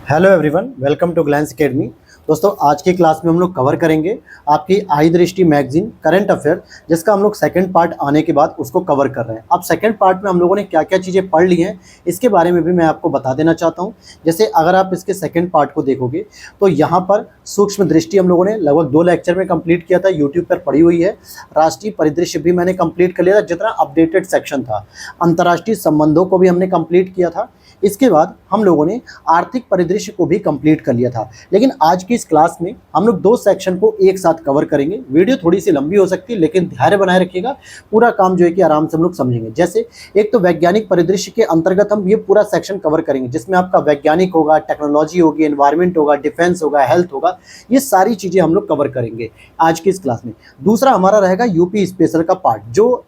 Hello everyone, welcome to Glance Academy. दोस्तों, आज की क्लास में हम लोग कवर करेंगे आपकी आई दृष्टि मैगजीन करंट अफेयर, जिसका हम लोग सेकंड पार्ट आने के बाद उसको कवर कर रहे हैं। अब सेकंड पार्ट में हम लोगों ने क्या क्या चीज़ें पढ़ ली हैं, इसके बारे में भी मैं आपको बता देना चाहता हूं। जैसे अगर आप इसके सेकंड पार्ट को देखोगे तो यहाँ पर सूक्ष्म दृष्टि हम लोगों ने लगभग 2 लेक्चर में कंप्लीट किया था, यूट्यूब पर पड़ी हुई है। राष्ट्रीय परिदृश्य भी मैंने कंप्लीट कर लिया था, जितना अपडेटेड सेक्शन था। अंतर्राष्ट्रीय संबंधों को भी हमने कंप्लीट किया था। इसके बाद हम लोगों ने आर्थिक परिदृश्य को भी कंप्लीट कर लिया था। लेकिन आज की इस क्लास में हम लोग 2 सेक्शन को एक साथ कवर करेंगे। वीडियो थोड़ी सी लंबी हो सकती है, लेकिन धैर्य बनाए रखिएगा, पूरा काम जो है कि आराम से हम लोग समझेंगे। जैसे एक तो वैज्ञानिक परिदृश्य के अंतर्गत हम ये पूरा सेक्शन कवर करेंगे, जिसमें आपका वैज्ञानिक होगा, टेक्नोलॉजी होगी, एनवायरमेंट होगा, डिफेंस होगा, हेल्थ होगा। ये सारी चीज़ें हम लोग कवर करेंगे आज की इस क्लास में। दूसरा हमारा रहेगा यूपी स्पेशल का पार्ट, जो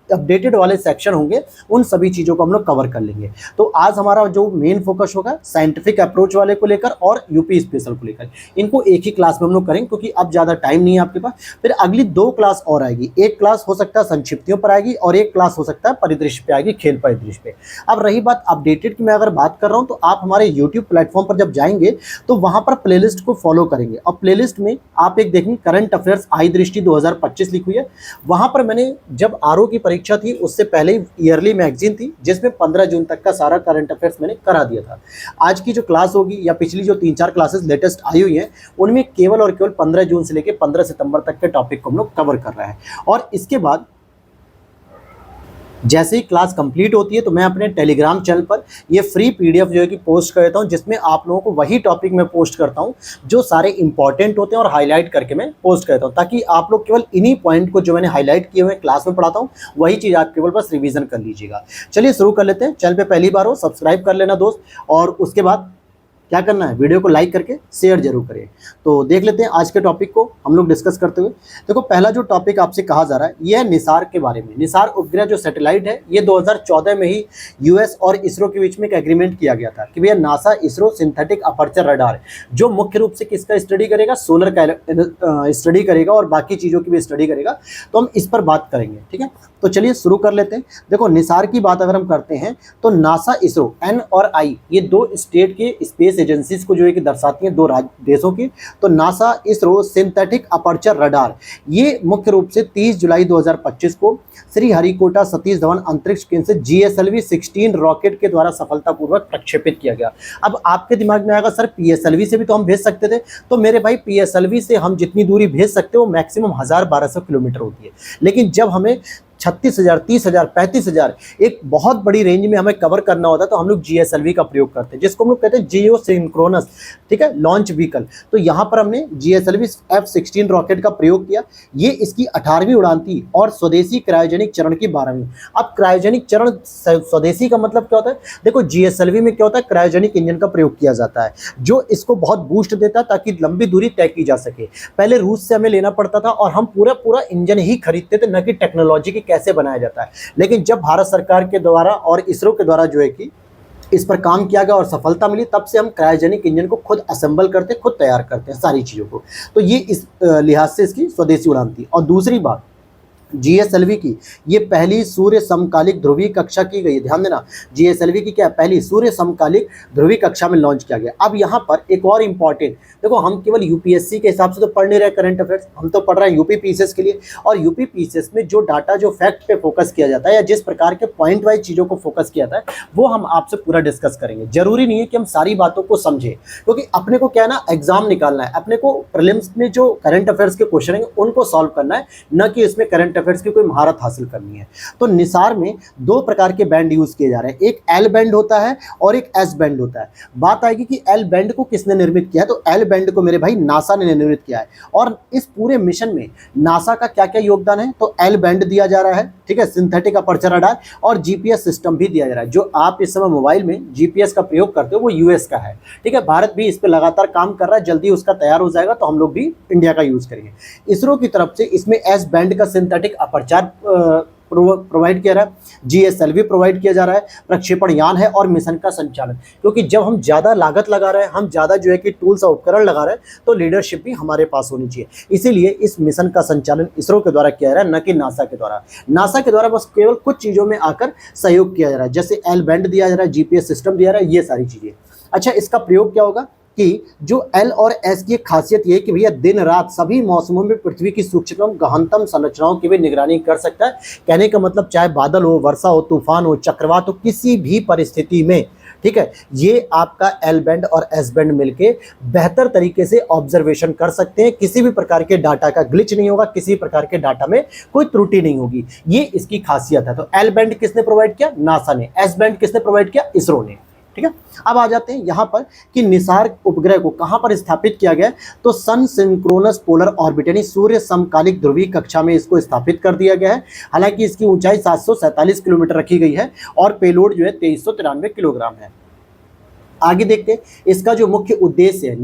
अपडेटेड वाले सेक्शन होंगे, उन सभी चीज़ों को हम लोग कवर कर लेंगे। तो आज हमारा जो मेन फोकस होगा साइंटिफिक अप्रोच वाले को लेकर और यूपी स्पेशल को लेकर, इनको एक ही क्लास में हम लोग करेंगे, क्योंकि अब ज़्यादा टाइम नहीं है आपके पास। फिर अगली 2 क्लास और आएगी। एक क्लास हो सकता है संक्षिप्तियों पर आएगी और एक क्लास हो सकता है परिदृश्य पे आएगी, खेल परिदृश्य पे। अब रही बात अपडेटेड की, मैं अगर बात कर रहा हूँ तो आप हमारे यूट्यूब प्लेटफॉर्म पर जब जाएंगे तो वहाँ पर प्लेलिस्ट को फॉलो करेंगे, और प्लेलिस्ट में आप एक देखेंगे करंट अफेयर्स आई दृष्टि 2025 लिखी हुई है। वहाँ पर मैंने जब आरओ की परीक्षा थी उससे पहले ही ईयरली मैगजीन थी, जिसमें 15 जून तक का सारा करंट अफेयर्स मैंने करा दिया था। आज की जो क्लास होगी या पिछली जो 3-4 क्लासेस लेटेस्ट आई हुई हैं, उनमें केवल और केवल 15 जून से लेकर 15 सितंबर तक के टॉपिक को हम लोग कवर कर रहे हैं। और इसके बाद जैसे ही क्लास कंप्लीट होती है तो मैं अपने टेलीग्राम चैनल पर ये फ्री पीडीएफ जो है कि पोस्ट कर देता हूँ, जिसमें आप लोगों को वही टॉपिक मैं पोस्ट करता हूँ जो सारे इंपॉर्टेंट होते हैं, और हाईलाइट करके मैं पोस्ट करता हूँ, ताकि आप लोग केवल इन्हीं पॉइंट को जो मैंने हाईलाइट किए हुए क्लास में पढ़ाता हूँ, वही चीज़ आप केवल बस रिवीजन कर लीजिएगा। चलिए शुरू कर लेते हैं। चैनल पर पहली बार हो सब्सक्राइब कर लेना दोस्त, और उसके बाद क्या करना है, वीडियो को लाइक करके शेयर जरूर करें। तो देख लेते हैं आज के टॉपिक को हम लोग डिस्कस करते हुए। देखो, पहला जो टॉपिक आपसे कहा जा रहा है यह है निसार के बारे में। निसार उपग्रह जो सैटेलाइट है, ये 2014 में ही यूएस और इसरो के बीच में एक एग्रीमेंट किया गया था कि भैया NASA ISRO synthetic aperture radar, जो मुख्य रूप से किसका स्टडी करेगा, सोलर का स्टडी करेगा और बाकी चीज़ों की भी स्टडी करेगा। तो हम इस पर बात करेंगे, ठीक है। तो चलिए शुरू कर लेते हैं। देखो, निसार की बात अगर हम करते हैं तो नासा इसरो, एन और आई, ये 2 स्टेट के स्पेस एजेंसीज को जो है कि दर्शाती हैं, 2 देशों की। तो NASA ISRO synthetic aperture radar, ये मुख्य रूप से 30 जुलाई 2025 को श्रीहरिकोटा सतीश धवन अंतरिक्ष केंद्र से GSLV 16 रॉकेट के द्वारा सफलतापूर्वक प्रक्षेपित किया गया। अब आपके दिमाग में आएगा, सर PSLV से भी तो हम भेज सकते थे। तो मेरे भाई, PSLV से हम जितनी दूरी भेज सकते हो मैक्सिमम 1000-1200 किलोमीटर होती है, लेकिन जब हमें 36,000, 30,000, 35,000 एक बहुत बड़ी रेंज में हमें कवर करना होता है, तो हम लोग GSLV का प्रयोग करते हैं, जिसको हम लोग कहते हैं जियो सिंक्रोनस, ठीक है, लॉन्च व्हीकल। तो यहाँ पर हमने GSLV F-16 रॉकेट का प्रयोग किया। ये इसकी 18वीं उड़ान थी और स्वदेशी क्रायोजेनिक चरण की 12वीं। अब क्रायोजेनिक चरण स्वदेशी का मतलब क्या होता है? देखो, GSLV में क्या होता है, क्रायोजेनिक इंजन का प्रयोग किया जाता है, जो इसको बहुत बूस्ट देता है ताकि लंबी दूरी तय की जा सके। पहले रूस से हमें लेना पड़ता था और हम पूरा इंजन ही खरीदते थे, न कि टेक्नोलॉजी की कैसे बनाया जाता है। लेकिन जब भारत सरकार के द्वारा और इसरो के द्वारा जो है कि इस पर काम किया गया और सफलता मिली, तब से हम क्रायोजेनिक इंजन को खुद असेंबल करते, खुद तैयार करते हैं सारी चीज़ों को। तो ये इस लिहाज से इसकी स्वदेशी उड़ान थी। और दूसरी बात, GSLV की ये पहली सूर्य समकालिक ध्रुवीय कक्षा की गई। ध्यान देना, GSLV की क्या, पहली सूर्य समकालिक ध्रुवीय कक्षा में लॉन्च किया गया। अब यहाँ पर एक और इंपॉर्टेंट, देखो, हम केवल यूपीएससी के हिसाब से तो पढ़ नहीं रहे करंट अफेयर्स, हम तो पढ़ रहे हैं यूपी पीसीएस के लिए। और यूपी पीसीएस में जो डाटा, जो फैक्ट पे फोकस किया जाता है, या जिस प्रकार के पॉइंट वाइज चीज़ों को फोकस किया जाता है, वो हम आपसे पूरा डिस्कस करेंगे। जरूरी नहीं है कि हम सारी बातों को समझें, क्योंकि अपने को क्या है ना, एग्जाम निकालना है, अपने को प्रीलिम्स में जो करंट अफेयर्स के क्वेश्चन हैं उनको सॉल्व करना है, न कि इसमें करंट अफेयर्स की कोई महारत हासिल करनी है। तो निसार में 2 प्रकार के बैंड यूज किए जा रहे हैं, एक एल बैंड होता है और एक एस बैंड होता है। बात आएगी कि एल बैंड को किसने निर्मित किया है, तो एल बैंड को मेरे भाई नासा ने निर्मित किया है। और इस पूरे मिशन में नासा का क्या क्या योगदान है, तो एल बैंड दिया जा रहा है, ठीक है, सिंथेटिक अपर्चर रडार, और GPS सिस्टम भी दिया जा रहा है। जो आप इस समय मोबाइल में GPS का प्रयोग करते हो वो US का है, ठीक है। भारत भी इस पर लगातार काम कर रहा है, जल्दी उसका तैयार हो जाएगा तो हम लोग भी इंडिया का यूज करेंगे। इसरो की तरफ से इसमें एस बैंड का सिंथेटिक अपर्चर प्रोवाइड किया रहा है, GSLV प्रोवाइड किया जा रहा है, प्रक्षेपण यान है और मिशन का संचालन। क्योंकि जब हम ज़्यादा लागत लगा रहे हैं, हम ज़्यादा जो है कि टूल्स और उपकरण लगा रहे हैं, तो लीडरशिप भी हमारे पास होनी चाहिए। इसीलिए इस मिशन का संचालन इसरो के द्वारा किया जा रहा है, न कि नासा के द्वारा। नासा के द्वारा बस केवल कुछ चीज़ों में आकर सहयोग किया जा रहा है, जैसे एल बैंड दिया जा रहा है, GPS सिस्टम दिया जा रहा है, ये सारी चीज़ें। अच्छा, इसका प्रयोग क्या होगा कि जो L और S की खासियत ये है कि भैया दिन रात सभी मौसमों में पृथ्वी की सूक्ष्मतम गहनतम संरचनाओं की भी निगरानी कर सकता है। कहने का मतलब चाहे बादल हो, वर्षा हो, तूफान हो, चक्रवात हो, किसी भी परिस्थिति में, ठीक है, ये आपका L बैंड और S बैंड मिलके बेहतर तरीके से ऑब्जर्वेशन कर सकते हैं। किसी भी प्रकार के डाटा का ग्लिच नहीं होगा, किसी प्रकार के डाटा में कोई त्रुटि नहीं होगी, ये इसकी खासियत है। तो L बैंड किसने प्रोवाइड किया? नासा ने। S बैंड किसने प्रोवाइड किया? इसरो ने। ठीक है, अब आ जाते हैं यहाँ पर कि निसार उपग्रह को कहाँ पर स्थापित किया गया। तो सन सिंक्रोनस पोलर ऑर्बिट यानी सूर्य समकालिक ध्रुवीय कक्षा में इसको स्थापित कर दिया गया है। हालांकि इसकी ऊंचाई 747 किलोमीटर रखी गई है और पेलोड जो है 2393 किलोग्राम है। आगे देखते हैं, इसका जो मुख्य उद्देश्य है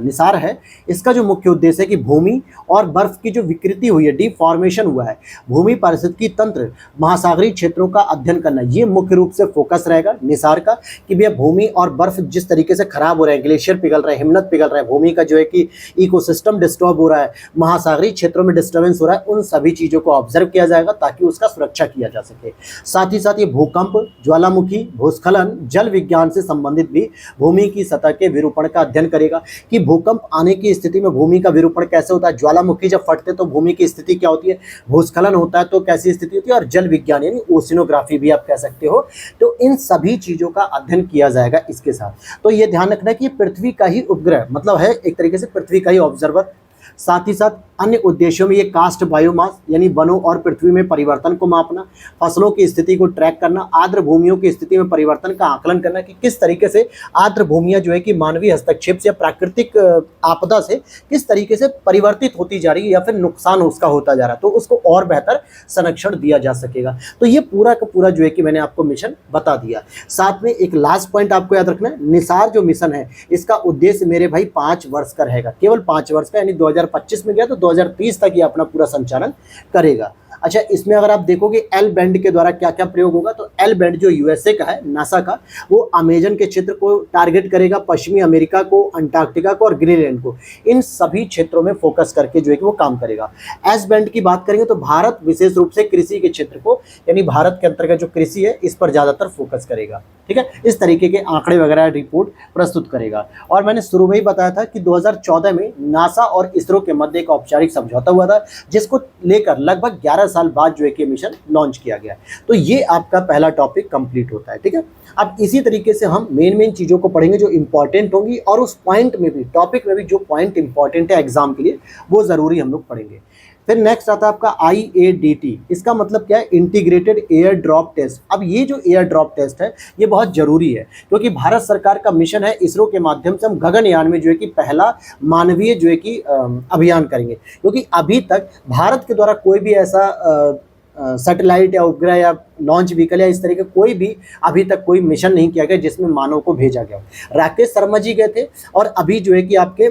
निसार है, इसका जो मुख्य उद्देश्य है कि भूमि और बर्फ की जो विकृति हुई है, डिफॉर्मेशन हुआ है, भूमि पारिस्थितिकी तंत्र, महासागरीय क्षेत्रों का अध्ययन करना, ये मुख्य रूप से फोकस रहेगा निसार का। कि भैया भूमि और बर्फ जिस तरीके से खराब हो रहे हैं, ग्लेशियर पिघल रहे हैं, हिमनद पिघल रहे हैं, भूमि का जो है कि इकोसिस्टम डिस्टर्ब हो रहा है, महासागरीय क्षेत्रों में डिस्टर्बेंस हो रहा है, उन सभी चीज़ों को ऑब्जर्व किया जाएगा ताकि उसका सुरक्षा किया जा सके। साथ ही साथ ये भूकंप, ज्वालामुखी, भूस्खलन, जल विज्ञान से संबंधित भी भूमि की सतह के विरूपण का अध्ययन करेगा कि भूकंप आने की स्थिति में भूमि का विरूपण कैसे होता है, ज्वालामुखी जब फटते तो भूमि की स्थिति क्या होती है, भूस्खलन होता है तो कैसी स्थिति होती है, और जल विज्ञान यानी ओशिनोग्राफी भी आप कह सकते हो। तो इन सभी चीजों का अध्ययन किया जाएगा इसके साथ। तो ये ध्यान रखना कि पृथ्वी का ही उपग्रह मतलब है एक तरीके से पृथ्वी का ही ऑब्जर्वर। साथ ही साथ अन्य उद्देश्यों में ये कास्ट बायोमास यानी वनों और पृथ्वी में परिवर्तन को मापना, फसलों की स्थिति को ट्रैक करना, आर्द्र भूमियों की स्थिति में परिवर्तन का आकलन करना कि किस तरीके से आर्द्र भूमियां जो है कि मानवीय हस्तक्षेप से या प्राकृतिक आपदा से किस तरीके से परिवर्तित होती जा रही है या फिर नुकसान उसका होता जा रहा है, तो उसको और बेहतर संरक्षण दिया जा सकेगा। तो ये पूरा का पूरा जो है कि मैंने आपको मिशन बता दिया। साथ में एक लास्ट पॉइंट आपको याद रखना है, निसार जो मिशन है इसका उद्देश्य मेरे भाई 5 वर्ष का रहेगा, केवल 5 वर्ष का, यानी 2025 में गया तो 2030 तक ये अपना पूरा संचालन करेगा। अच्छा, इसमें अगर आप देखोगे एल बैंड के द्वारा क्या क्या प्रयोग होगा, तो एल बैंड जो यूएसए का है, नासा का, वो अमेजन के क्षेत्र को टारगेट करेगा, पश्चिमी अमेरिका को, अंटार्कटिका को और ग्रीनलैंड को, इन सभी क्षेत्रों में फोकस करके जो है कि वो काम करेगा। एस बैंड की बात करेंगे तो भारत विशेष रूप से कृषि के क्षेत्र को, यानी भारत के अंतर्गत जो कृषि है इस पर ज़्यादातर फोकस करेगा। ठीक है, इस तरीके के आंकड़े वगैरह रिपोर्ट प्रस्तुत करेगा। और मैंने शुरू में ही बताया था कि 2014 में नासा और इसरो के मध्य एक औपचारिक समझौता हुआ था, जिसको लेकर लगभग 11 साल बाद जो है कि मिशन लॉन्च किया गया। तो ये आपका पहला टॉपिक कंप्लीट होता है। ठीक है, अब इसी तरीके से हम मेन चीज़ों को पढ़ेंगे जो इंपॉर्टेंट होंगी, और उस पॉइंट में भी, टॉपिक में भी जो पॉइंट इंपॉर्टेंट है एग्जाम के लिए वो ज़रूरी हम लोग पढ़ेंगे। फिर नेक्स्ट आता है आपका IADT। इसका मतलब क्या है? Integrated air drop test. अब ये जो एयर ड्रॉप टेस्ट है ये बहुत ज़रूरी है, क्योंकि भारत सरकार का मिशन है, इसरो के माध्यम से हम गगनयान में जो है कि पहला मानवीय जो है कि अभियान करेंगे। क्योंकि अभी तक भारत के द्वारा कोई भी ऐसा सैटेलाइट या उपग्रह या लॉन्च व्हीकल या इस तरह के कोई भी अभी तक कोई मिशन नहीं किया गया जिसमें मानव को भेजा गया। राकेश शर्मा जी गए थे और अभी जो है कि आपके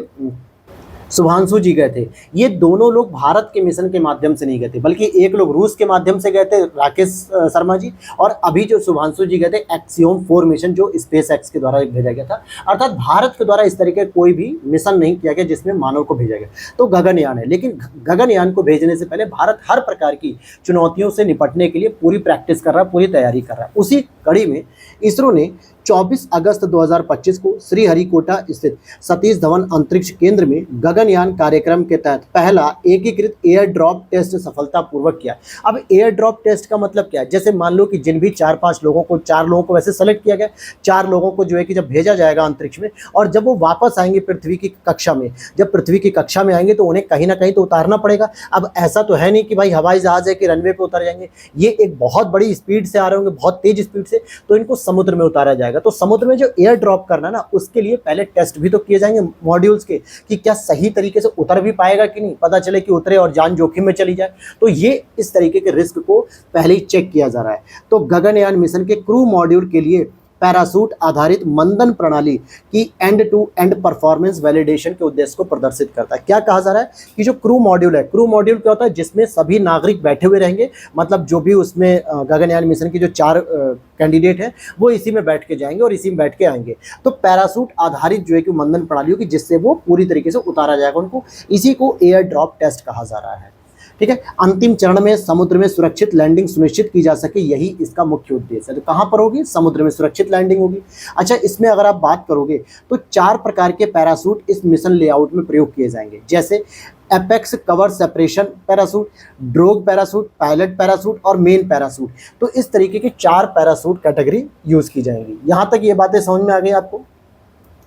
शुभांशु जी गए थे। ये दोनों लोग भारत के मिशन के माध्यम से नहीं गए थे, बल्कि एक लोग रूस के माध्यम से गए थे, राकेश शर्मा जी, और अभी जो शुभांशु जी गए थे एक्सियोम 4 मिशन जो स्पेस एक्स के द्वारा भेजा गया था। अर्थात भारत के द्वारा इस तरीके कोई भी मिशन नहीं किया गया जिसमें मानव को भेजा गया। तो गगनयान है, लेकिन गगनयान को भेजने से पहले भारत हर प्रकार की चुनौतियों से निपटने के लिए पूरी प्रैक्टिस कर रहा है, पूरी तैयारी कर रहा है। उसी कड़ी में इसरो ने 24 अगस्त 2025 को श्रीहरिकोटा स्थित सतीश धवन अंतरिक्ष केंद्र में गगनयान कार्यक्रम के तहत पहला एकीकृत एयर ड्रॉप टेस्ट सफलतापूर्वक किया। अब एयर ड्रॉप टेस्ट का मतलब क्या है? जैसे मान लो कि जिन भी 4 लोगों को वैसे सेलेक्ट किया गया, 4 लोगों को जो है कि जब भेजा जाएगा अंतरिक्ष में, और जब वो वापस आएंगे पृथ्वी की कक्षा में, जब पृथ्वी की कक्षा में आएंगे तो उन्हें कहीं ना कहीं तो उतारना पड़ेगा। अब ऐसा तो है नहीं कि भाई हवाई जहाज है कि रनवे पर उतर जाएंगे, ये एक बहुत बड़ी स्पीड से आ रहे होंगे, बहुत तेज स्पीड से, तो इनको समुद्र में उतारा जाएगा। तो समुद्र में जो एयर ड्रॉप करना ना, उसके लिए पहले टेस्ट भी तो किए जाएंगे मॉड्यूल्स के, कि क्या सही तरीके से उतर भी पाएगा कि नहीं, पता चले कि उतरे और जान जोखिम में चली जाए। तो ये इस तरीके के रिस्क को पहले ही चेक किया जा रहा है। तो गगनयान मिशन के क्रू मॉड्यूल के लिए पैरासूट आधारित मंदन प्रणाली की end to end performance validation के उद्देश्य को प्रदर्शित करता है। क्या कहा जा रहा है कि जो क्रू मॉड्यूल है, क्रू मॉड्यूल क्या होता है, जिसमें सभी नागरिक बैठे हुए रहेंगे, मतलब जो भी उसमें गगनयान मिशन की जो 4 कैंडिडेट हैं वो इसी में बैठ के जाएंगे और इसी में बैठ के आएंगे। तो पैरासूट आधारित जो है कि मंदन प्रणाली होगी जिससे वो पूरी तरीके से उतारा जाएगा उनको, इसी को एयर ड्रॉप टेस्ट कहा जा रहा है। ठीक है, अंतिम चरण में समुद्र में सुरक्षित लैंडिंग सुनिश्चित की जा सके, यही इसका मुख्य उद्देश्य है। तो कहाँ पर होगी? समुद्र में सुरक्षित लैंडिंग होगी। अच्छा, इसमें अगर आप बात करोगे तो 4 प्रकार के पैरासूट इस मिशन लेआउट में प्रयोग किए जाएंगे, जैसे apex cover separation parachute, drogue parachute, pilot parachute और मेन पैरासूट। तो इस तरीके के 4 पैरासूट कैटेगरी यूज की जाएंगी। यहाँ तक ये बातें समझ में आ गई आपको?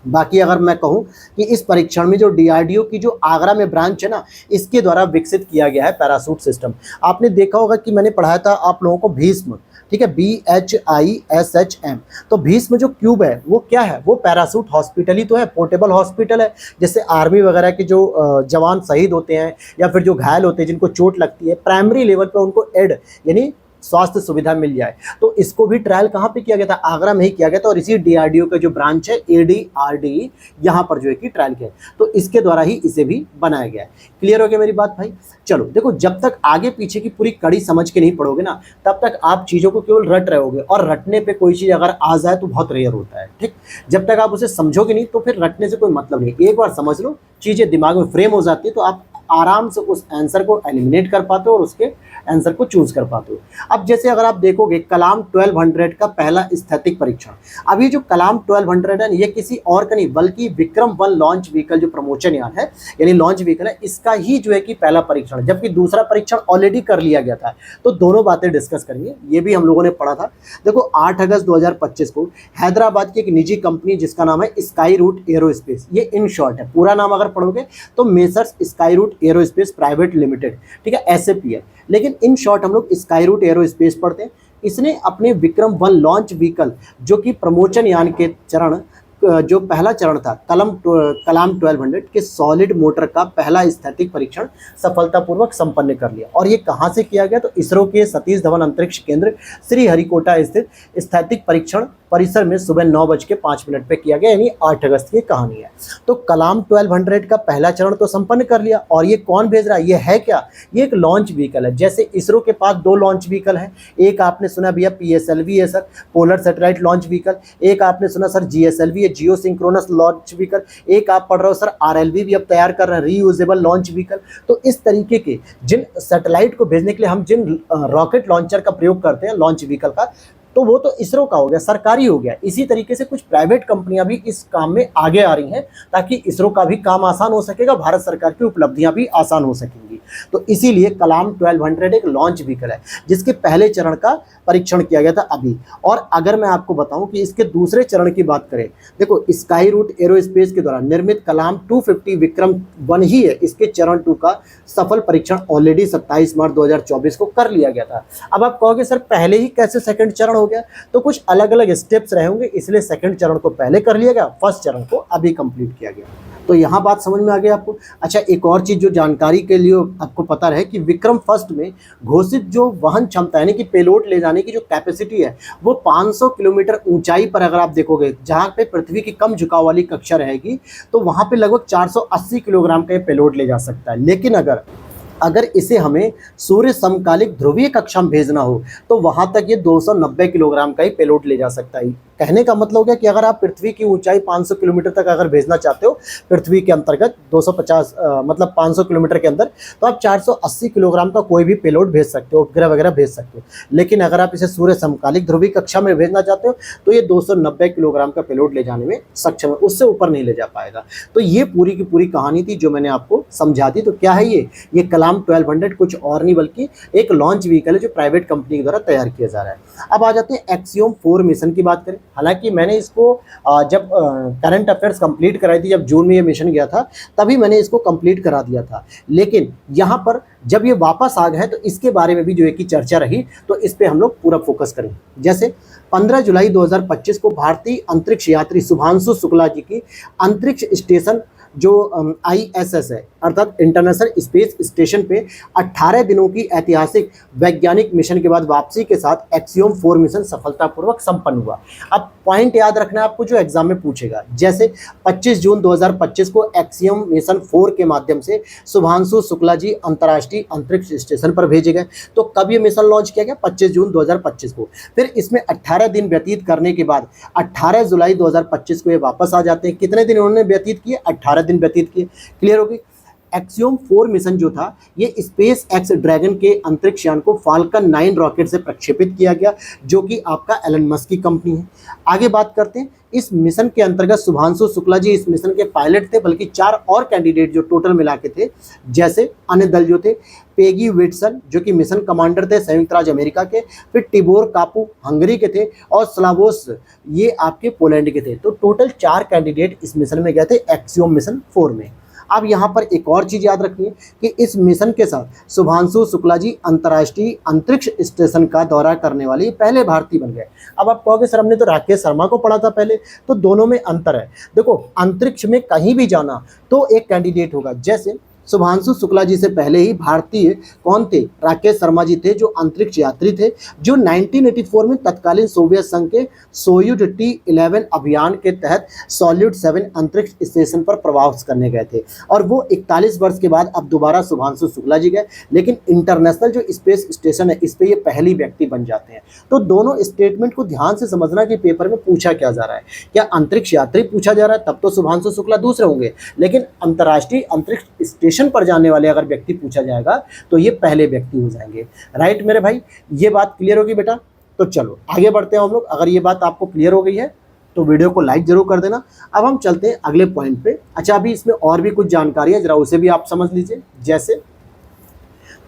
बाकी अगर मैं कहूं कि इस परीक्षण में जो डीआरडीओ की जो आगरा में ब्रांच है ना, इसके द्वारा विकसित किया गया है पैरासूट सिस्टम। आपने देखा होगा कि मैंने पढ़ाया था आप लोगों को भीष्म, ठीक है, BHISHM। तो भीष्म जो क्यूब है वो क्या है? वो पैरासूट हॉस्पिटल ही तो है, पोर्टेबल हॉस्पिटल है। जैसे आर्मी वगैरह के जो जवान शहीद होते हैं या फिर जो घायल होते हैं, जिनको चोट लगती है, प्राइमरी लेवल पे उनको एड यानी स्वास्थ्य सुविधा मिल जाए। तो इसको भी ट्रायल कहाँ पे किया गया था? आगरा में ही किया गया था। और इसी डीआरडीओ का जो ब्रांच है ADRD, यहाँ पर जो है कि ट्रायल किया, तो इसके द्वारा ही इसे भी बनाया गया है। क्लियर हो गया मेरी बात भाई? चलो देखो, जब तक आगे पीछे की पूरी कड़ी समझ के नहीं पढ़ोगे ना, तब तक आप चीज़ों को केवल रट रहोगे, और रटने पे कोई चीज़ अगर आ जाए तो बहुत रेयर होता है। ठीक, जब तक आप उसे समझोगे नहीं तो फिर रटने से कोई मतलब नहीं। एक बार समझ लो, चीज़ें दिमाग में फ्रेम हो जाती है, तो आप आराम से उस आंसर को एलिमिनेट कर पाते हो और उसके आंसर को चूज कर पाते हो। अब जैसे अगर आप देखोगे कलाम 1200 का पहला स्थैतिक परीक्षण, अभी जो कलाम 1200 है ये किसी और का नहीं बल्कि विक्रम 1 लॉन्च व्हीकल जो प्रमोशन यान है यानी लॉन्च व्हीकल है, इसका ही जो है कि पहला परीक्षण, जबकि दूसरा परीक्षण ऑलरेडी कर लिया गया था। तो दोनों बातें डिस्कस करेंगे, ये भी हम लोगों ने पढ़ा था। देखो 8 अगस्त 2025 को हैदराबाद की एक निजी कंपनी जिसका नाम है स्काई रूट एरोस्पेस, ये इन शॉर्ट है, पूरा नाम अगर पढ़ोगे तो Messrs Skyroot Aerospace private limited, ठीक है, SAPL, लेकिन इन शॉर्ट हम लोग स्काई रूट एरोस्पेस पढ़ते हैं। इसने अपने विक्रम 1 लॉन्च व्हीकल जो कि प्रमोशन यान के चरण जो पहला चरण था कलाम 1200 के सॉलिड मोटर का पहला स्थैतिक परीक्षण सफलतापूर्वक संपन्न कर लिया। और ये कहाँ से किया गया? तो इसरो के सतीश धवन अंतरिक्ष केंद्र श्रीहरिकोटा स्थित स्थैतिक परीक्षण परिसर में सुबह 9:05 पे किया गया, यानी 8 अगस्त की कहानी है। तो कलाम 1200 का पहला चरण तो संपन्न कर लिया। और ये कौन भेज रहा है? ये है क्या? ये एक लॉन्च व्हीकल है। जैसे इसरो के पास 2 लॉन्च व्हीकल हैं, एक आपने सुना भैया PSLV है sir, polar satellite launch vehicle, एक आपने सुना सर GSLV है, जियो सिंक्रोनस लॉन्च व्हीकल, एक आप पढ़ रहे हो सर RLV भी अब तैयार कर रहे हैं, रीयूजेबल लॉन्च व्हीकल। तो इस तरीके के जिन सैटेलाइट को भेजने के लिए हम जिन रॉकेट लॉन्चर का प्रयोग करते हैं लॉन्च व्हीकल का, तो वो तो इसरो का हो गया, सरकारी हो गया। इसी तरीके से कुछ प्राइवेट कंपनियां भी इस काम में आगे आ रही हैं ताकि इसरो का भी काम आसान हो सकेगा, भारत सरकार की उपलब्धियां भी आसान हो सकेंगी। तो इसीलिए कलाम 1200 एक लॉन्च व्हीकल है जिसके पहले चरण का परीक्षण किया गया था अभी। और अगर मैं आपको बताऊं कि इसके दूसरे चरण की बात करें, देखो स्काई रूट एरोस्पेस के द्वारा निर्मित कलाम 250 विक्रम 1 ही है, इसके चरण 2 का सफल परीक्षण ऑलरेडी 27 मार्च 2024 को कर लिया गया था। अब आप कहोगे सर पहले ही कैसे सेकंड चरण हो गया? तो कुछ अलग अलग स्टेप्स रहे होंगे, इसलिए सेकंड चरण को पहले कर लिया गया, फर्स्ट चरण को अभी कंप्लीट किया गया। तो यहाँ बात समझ में आ गई आपको? अच्छा, एक और चीज़ जो जानकारी के लिए आपको पता रहे कि विक्रम फर्स्ट में घोषित जो वहन क्षमता यानी कि पेलोड ले जाने की जो कैपेसिटी है वो 500 किलोमीटर ऊंचाई पर, अगर आप देखोगे जहाँ पे पृथ्वी की कम झुकाव वाली कक्षा रहेगी तो वहाँ पे लगभग 480 किलोग्राम का पेलोड ले जा सकता है। लेकिन अगर इसे हमें सूर्य समकालिक ध्रुवीय कक्षा में भेजना हो तो वहाँ तक ये 290 किलोग्राम का ही पेलोड ले जा सकता है। कहने का मतलब हो गया कि अगर आप पृथ्वी की ऊंचाई 500 किलोमीटर तक अगर भेजना चाहते हो पृथ्वी के अंतर्गत 250 मतलब 500 किलोमीटर के अंदर, तो आप 480 किलोग्राम का कोई भी पेलोड भेज सकते हो, उपग्रह वगैरह भेज सकते हो। लेकिन अगर आप इसे सूर्य समकालिक ध्रुवीय कक्षा में भेजना चाहते हो तो ये 290 किलोग्राम का पेलोड ले जाने में सक्षम है, उससे ऊपर नहीं ले जा पाएगा। तो ये पूरी की पूरी कहानी थी जो मैंने आपको समझा दी। तो क्या है ये कलाम 1200 कुछ और नहीं बल्कि एक लॉन्च व्हीकल है जो प्राइवेट कंपनी के द्वारा तैयार किया जा रहा है। अब आ जाते हैं एक्सियोम 4 मिशन की बात करें। हालांकि मैंने इसको जब करंट अफेयर्स कंप्लीट कराई थी, जब जून में ये मिशन गया था तभी मैंने इसको कंप्लीट करा दिया था। लेकिन यहाँ पर जब ये वापस आ गए तो इसके बारे में भी जो है कि चर्चा रही, तो इस पे हम लोग पूरा फोकस करें। जैसे 15 जुलाई 2025 को भारतीय अंतरिक्ष यात्री शुभांशु शुक्ला जी की अंतरिक्ष स्टेशन जो ISS है अर्थात इंटरनेशनल स्पेस स्टेशन पे 18 दिनों की ऐतिहासिक वैज्ञानिक मिशन के बाद वापसी के साथ एक्सियोम 4 मिशन सफलतापूर्वक संपन्न हुआ। अब पॉइंट याद रखना है आपको जो एग्जाम में पूछेगा, जैसे 25 जून 2025 को एक्सियोम मिशन 4 के माध्यम से शुभांशु शुक्ला जी अंतर्राष्ट्रीय अंतरिक्ष स्टेशन पर भेजे गए। तो कब ये मिशन लॉन्च किया गया? 25 जून 2025 को। फिर इसमें 18 दिन व्यतीत करने के बाद 18 जुलाई 2025 को ये वापस आ जाते हैं। कितने दिन उन्होंने व्यतीत किए? 18 दिन व्यतीत किए। क्लियर होगी? एक्सियोम 4 मिशन जो था ये स्पेस एक्स ड्रैगन के अंतरिक्ष यान को फाल्कन 9 रॉकेट से प्रक्षेपित किया गया, जो कि आपका एलन मस्क की कंपनी है। आगे बात करते हैं, इस मिशन के अंतर्गत शुभांशु शुक्ला जी इस मिशन के पायलट थे, बल्कि 4 और कैंडिडेट जो टोटल मिला के थे, जैसे अन्य दल जो थे, पेगी विट्सन जो कि मिशन कमांडर थे संयुक्त राज्य अमेरिका के, फिर टिबोर कापू हंगरी के थे, और स्लावोस ये आपके पोलैंड के थे। तो टोटल 4 कैंडिडेट इस मिशन में गए थे एक्सियोम मिशन 4 में। अब यहाँ पर एक और चीज़ याद रखनी है कि इस मिशन के साथ शुभांशु शुक्ला जी अंतर्राष्ट्रीय अंतरिक्ष स्टेशन का दौरा करने वाले पहले भारतीय बन गए। अब आप कहोगे सर हमने तो राकेश शर्मा को पढ़ा था पहले, तो दोनों में अंतर है। देखो, अंतरिक्ष में कहीं भी जाना तो एक कैंडिडेट होगा। जैसे शुभांशु शुक्ला जी से पहले ही भारतीय कौन थे? राकेश शर्मा जी थे, जो अंतरिक्ष यात्री थे, जो 1984 में तत्कालीन सोवियत संघ के सोयुज T-11 अभियान के तहत सॉल्यूट 7 अंतरिक्ष स्टेशन पर प्रवास करने गए थे। और वो 41 वर्ष के बाद अब दोबारा शुभांशु शुक्ला जी गए, लेकिन इंटरनेशनल जो स्पेस स्टेशन है इस पर ये पहली व्यक्ति बन जाते हैं। तो दोनों स्टेटमेंट को ध्यान से समझना कि पेपर में पूछा क्या जा रहा है। क्या अंतरिक्ष यात्री पूछा जा रहा है तब तो शुभांशु शुक्ला दूसरे होंगे, लेकिन अंतर्राष्ट्रीय अंतरिक्ष स्टेशन पर जाने वाले अगर व्यक्ति पूछा जाएगा तो ये पहले व्यक्ति हो जाएंगे। राइट मेरे भाई, ये बात क्लियर होगी बेटा? तो चलो आगे बढ़ते हैं हम लोग। अगर ये बात आपको क्लियर हो गई है तो वीडियो को लाइक जरूर कर देना। अब हम चलते हैं अगले पॉइंट पे। अच्छा, अभी इसमें और भी कुछ जानकारी है, जरा उसे भी आप समझ लीजिए। जैसे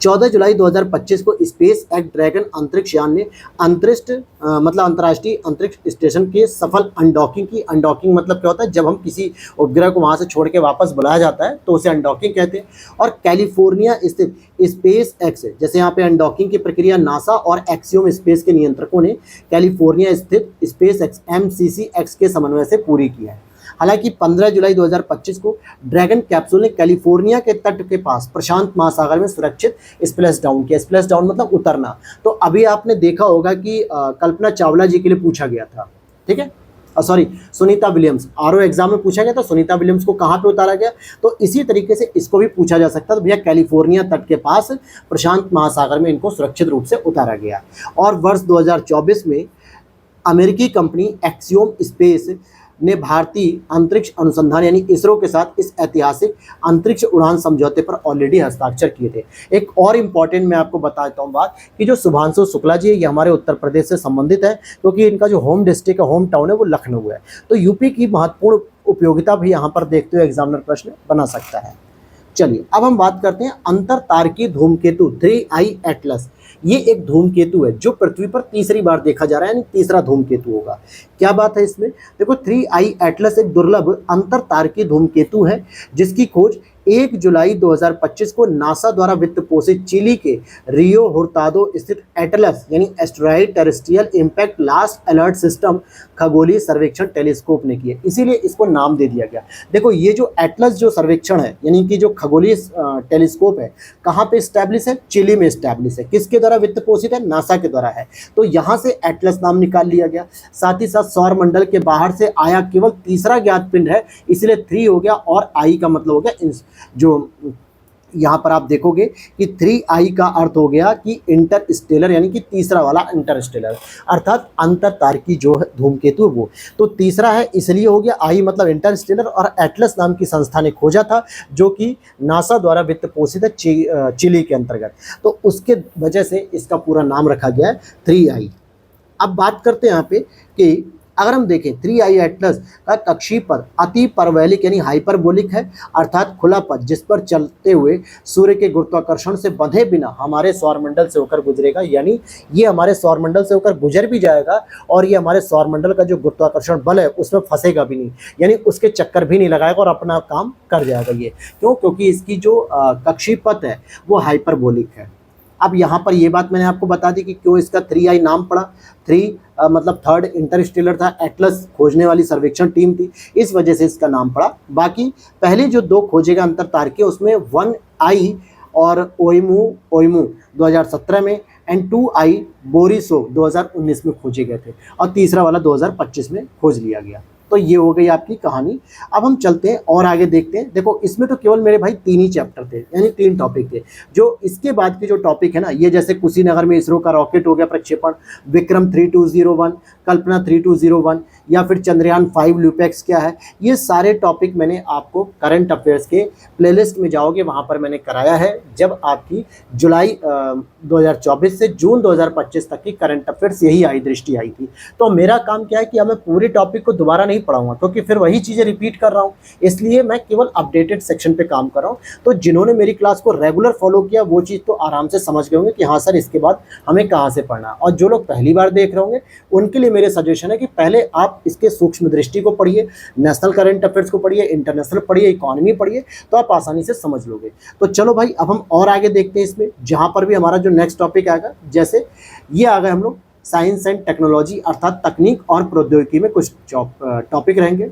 14 जुलाई 2025 को स्पेस एक्स ड्रैगन अंतरिक्ष यान ने अंतर्राष्ट्रीय अंतरिक्ष स्टेशन के सफल अनडॉकिंग की। अनडॉकिंग मतलब क्या होता है? जब हम किसी उपग्रह को वहां से छोड़ के वापस बुलाया जाता है तो उसे अनडॉकिंग कहते हैं। और कैलिफोर्निया स्थित स्पेस एक्स, जैसे यहाँ पे अनडॉकिंग की प्रक्रिया नासा और एक्सियोम स्पेस के नियंत्रकों ने कैलिफोर्निया स्थित स्पेस एक्स MCC-X के समन्वय से पूरी की है। हालांकि 15 जुलाई 2025 को ड्रैगन कैप्सूल ने कैलिफोर्निया के तट के पास प्रशांत महासागर में सुरक्षित स्प्लैश डाउन किया। स्प्लैश डाउन मतलब उतरना। तो अभी आपने देखा होगा कि कल्पना चावला जी के लिए पूछा गया था, ठीक है, sorry Sunita Williams, RO exam में पूछा गया था सुनीता विलियम्स को कहाँ पे उतारा गया। तो इसी तरीके से इसको भी पूछा जा सकता है। तो भैया कैलिफोर्निया तट के पास प्रशांत महासागर में इनको सुरक्षित रूप से उतारा गया। और वर्ष 2024 में अमेरिकी कंपनी एक्सियोम स्पेस ने भारतीय अंतरिक्ष अनुसंधान यानी इसरो के साथ इस ऐतिहासिक अंतरिक्ष उड़ान समझौते पर ऑलरेडी हस्ताक्षर किए थे। एक और इम्पॉर्टेंट मैं आपको बताता हूँ बात कि जो शुभांशु शुक्ला जी है ये हमारे उत्तर प्रदेश से संबंधित है, क्योंकि इनका जो होम डिस्ट्रिक्ट है, होम टाउन है, वो लखनऊ है। तो यूपी की महत्वपूर्ण उपयोगिता भी यहाँ पर देखते हुए एग्जामिनर प्रश्न बना सकता है। चलिए अब हम बात करते हैं अंतर तारकीय धूमकेतु 3I एटलस। ये एक धूमकेतु है जो पृथ्वी पर तीसरी बार देखा जा रहा है, यानी तीसरा धूमकेतु होगा। क्या बात है इसमें? देखो, 3I एटलस एक दुर्लभ अंतर तारकीय धूमकेतु है जिसकी खोज 1 जुलाई 2025 को नासा द्वारा वित्त पोषित चिली के रियो हुर्तादो स्थित एटलस यानी asteroid terrestrial impact last alert system खगोलीय सर्वेक्षण टेलीस्कोप ने की है, इसीलिए इसको नाम दे दिया गया। देखो, ये जो एटलस जो सर्वेक्षण है यानी कि जो खगोलीय टेलीस्कोप है, कहाँ पे स्टैब्लिश है? चिली में स्टैब्लिश है। किसके द्वारा वित्त पोषित है? नासा के द्वारा है। तो यहाँ से एटलस नाम निकाल लिया गया। साथ ही साथ सौर मंडल के बाहर से आया केवल तीसरा ज्ञात पिंड है, इसलिए 3 हो गया, और I का मतलब हो गया जो यहाँ पर आप देखोगे कि 3I का अर्थ हो गया कि इंटरस्टेलर, यानी कि तीसरा वाला इंटरस्टेलर, अर्थात अंतर तारकीय जो है धूमकेतु वो। तो तीसरा है इसलिए हो गया, I मतलब इंटरस्टेलर, और एटलस नाम की संस्था ने खोजा था जो कि नासा द्वारा वित्त पोषित है चिली के अंतर्गत। तो उसके वजह से इसका पूरा नाम रखा गया है 3I। अब बात करते हैं यहाँ पे कि अगर हम देखें 3I एटलस का कक्षीय पथ अति परवैलिक यानी हाइपरबोलिक है, अर्थात खुला पथ जिस पर चलते हुए सूर्य के गुरुत्वाकर्षण से बंधे बिना हमारे सौरमंडल से होकर गुजरेगा। यानी ये हमारे सौरमंडल से होकर गुजर भी जाएगा और ये हमारे सौरमंडल का जो गुरुत्वाकर्षण बल है उसमें फंसेगा भी नहीं, यानी उसके चक्कर भी नहीं लगाएगा और अपना काम कर जाएगा। ये क्यों? क्योंकि इसकी जो कक्षीय पथ है वो हाइपरबोलिक है। अब यहाँ पर ये बात मैंने आपको बता दी कि क्यों इसका 3I नाम पड़ा। मतलब थर्ड इंटरस्टेलर था, एटलस खोजने वाली सर्वेक्षण टीम थी, इस वजह से इसका नाम पड़ा। बाकी पहले जो 2 खोजे गए अंतरतारकीय उसमें 1I और ओइमू 2017 में एंड 2I बोरिसोव 2019 में खोजे गए थे और तीसरा वाला 2025 में खोज लिया गया। तो ये हो गई आपकी कहानी। अब हम चलते हैं और आगे देखते हैं। देखो इसमें तो केवल मेरे भाई 3 ही चैप्टर थे, यानी 3 टॉपिक थे। जो इसके बाद के जो टॉपिक है ना, ये जैसे कुशीनगर में इसरो का रॉकेट हो गया प्रक्षेपण, विक्रम 3201, कल्पना 3201, या फिर चंद्रयान 5 ल्यूपेक्स क्या है, ये सारे टॉपिक मैंने आपको करंट अफेयर्स के प्लेलिस्ट में जाओगे वहाँ पर मैंने कराया है, जब आपकी जुलाई 2024 से जून 2025 तक की करंट अफेयर्स यही आई दृष्टि आई थी। तो मेरा काम क्या है कि अब मैं पूरे टॉपिक को दोबारा नहीं पढ़ाऊंगा, क्योंकि फिर वही चीज़ें रिपीट कर रहा हूँ, इसलिए मैं केवल अपडेटेड सेक्शन पे काम कर रहा हूँ। तो जिन्होंने मेरी क्लास को रेगुलर फॉलो किया वो चीज़ तो आराम से समझ गए होंगे कि हाँ सर इसके बाद हमें कहाँ से पढ़ना है। और जो लोग पहली बार देख रहे होंगे उनके लिए मेरे सजेशन है कि पहले आप इसके सूक्ष्म दृष्टि को पढ़िए, नेशनल करंट अफेयर्स को पढ़िए, इंटरनेशनल पढ़िए, इकोनॉमी पढ़िए, तो आप आसानी से समझ लोगे। तो चलो भाई अब हम और आगे देखते हैं इसमें, जहाँ पर भी हमारा जो नेक्स्ट टॉपिक आएगा, जैसे ये आ गए हम लोग साइंस एंड टेक्नोलॉजी अर्थात तकनीक और प्रौद्योगिकी में कुछ टॉपिक रहेंगे।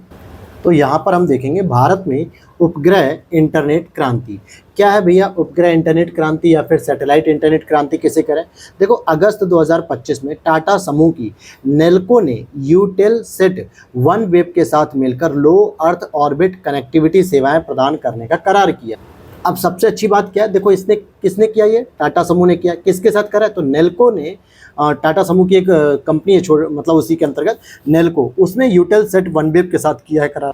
तो यहाँ पर हम देखेंगे भारत में उपग्रह इंटरनेट क्रांति क्या है भैया। उपग्रह इंटरनेट क्रांति या फिर सैटेलाइट इंटरनेट क्रांति किसे करें। देखो अगस्त 2025 में टाटा समूह की नेल्को ने यूटेलसेट OneWeb के साथ मिलकर लो अर्थ ऑर्बिट कनेक्टिविटी सेवाएं प्रदान करने का करार किया। अब सबसे अच्छी बात क्या है, देखो इसने किसने किया, ये टाटा समूह ने किया। किसके साथ करा है, तो नेल्को ने, टाटा समूह की एक कंपनी है मतलब उसी के अंतर्गत नेल्को, उसने यूटेलसेट OneWeb के साथ किया है करार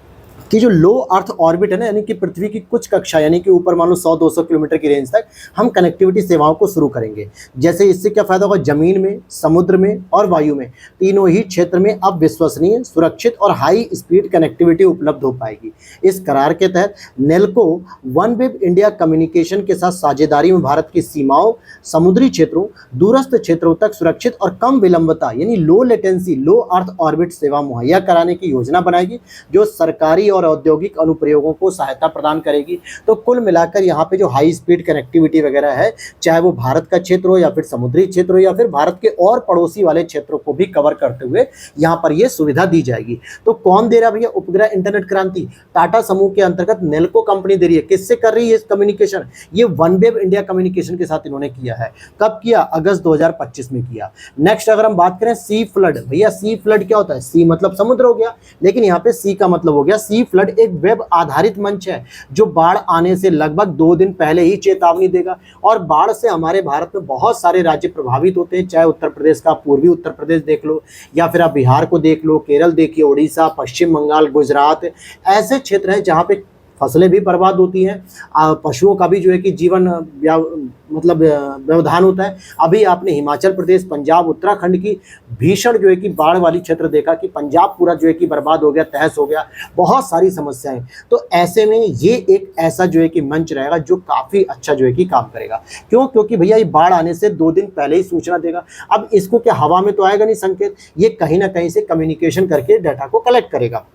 कि जो लो अर्थ ऑर्बिट है ना, यानी कि पृथ्वी की कुछ कक्षा, यानी कि ऊपर मान लो 100-200 किलोमीटर की रेंज तक हम कनेक्टिविटी सेवाओं को शुरू करेंगे। जैसे इससे क्या फ़ायदा होगा, ज़मीन में, समुद्र में और वायु में, तीनों ही क्षेत्र में अब विश्वसनीय, सुरक्षित और हाई स्पीड कनेक्टिविटी उपलब्ध हो पाएगी। इस करार के तहत नेल्को OneWeb इंडिया कम्युनिकेशन के साथ साझेदारी में भारत की सीमाओं, समुद्री क्षेत्रों, दूरस्थ क्षेत्रों तक सुरक्षित और कम विलंबता यानी लो लेटेंसी, लो अर्थ ऑर्बिट सेवा मुहैया कराने की योजना बनाएगी, जो सरकारी और औद्योगिक अनुप्रयोगों को सहायता प्रदान करेगी। तो कुल मिलाकर यहाँ पे जो हाई स्पीड कनेक्टिविटी वगैरह है, चाहे वो भारत का क्षेत्र हो या फिर समुद्री क्षेत्र हो या फिर भारत के और पड़ोसी वाले क्षेत्रों को भी कवर करते हुए यहाँ पर ये सुविधा दी जाएगी। तो कौन दे रहा है भैया उपग्रह इंटरनेट क्रांति, टाटा समूह के अंतर्गत नेल्को कंपनी दे रही है। किससे कर रही है इस कम्युनिकेशन, ये OneWeb इंडिया कम्युनिकेशन के साथ इन्होंने किया है। कब किया, अगस्त 2025 में किया। नेक्स्ट अगर हम बात करें सी फ्लड, भैया सी फ्लड क्या होता है, सी मतलब समुद्र हो गया, लेकिन यहाँ पे सी का मतलब हो गया सी फ्लड एक वेब आधारित मंच है जो बाढ़ आने से लगभग 2 दिन पहले ही चेतावनी देगा। और बाढ़ से हमारे भारत में बहुत सारे राज्य प्रभावित होते हैं, चाहे उत्तर प्रदेश का पूर्वी उत्तर प्रदेश देख लो या फिर आप बिहार को देख लो, केरल देखिए, उड़ीसा, पश्चिम बंगाल, गुजरात, ऐसे क्षेत्र हैं जहाँ पे फसलें भी बर्बाद होती हैं, पशुओं का भी जो है कि जीवन मतलब व्यवधान होता है। अभी आपने हिमाचल प्रदेश, पंजाब, उत्तराखंड की भीषण जो है कि बाढ़ वाली क्षेत्र देखा कि पंजाब पूरा जो है कि बर्बाद हो गया, तहस हो गया, बहुत सारी समस्याएं। तो ऐसे में ये एक ऐसा जो है कि मंच रहेगा जो काफ़ी अच्छा जो है कि काम करेगा। क्यों, क्योंकि भैया ये बाढ़ आने से 2 दिन पहले ही सूचना देगा। अब इसको क्या हवा में तो आएगा नहीं संकेत, ये कहीं ना कहीं से कम्युनिकेशन करके डाटा को कलेक्ट करेगा।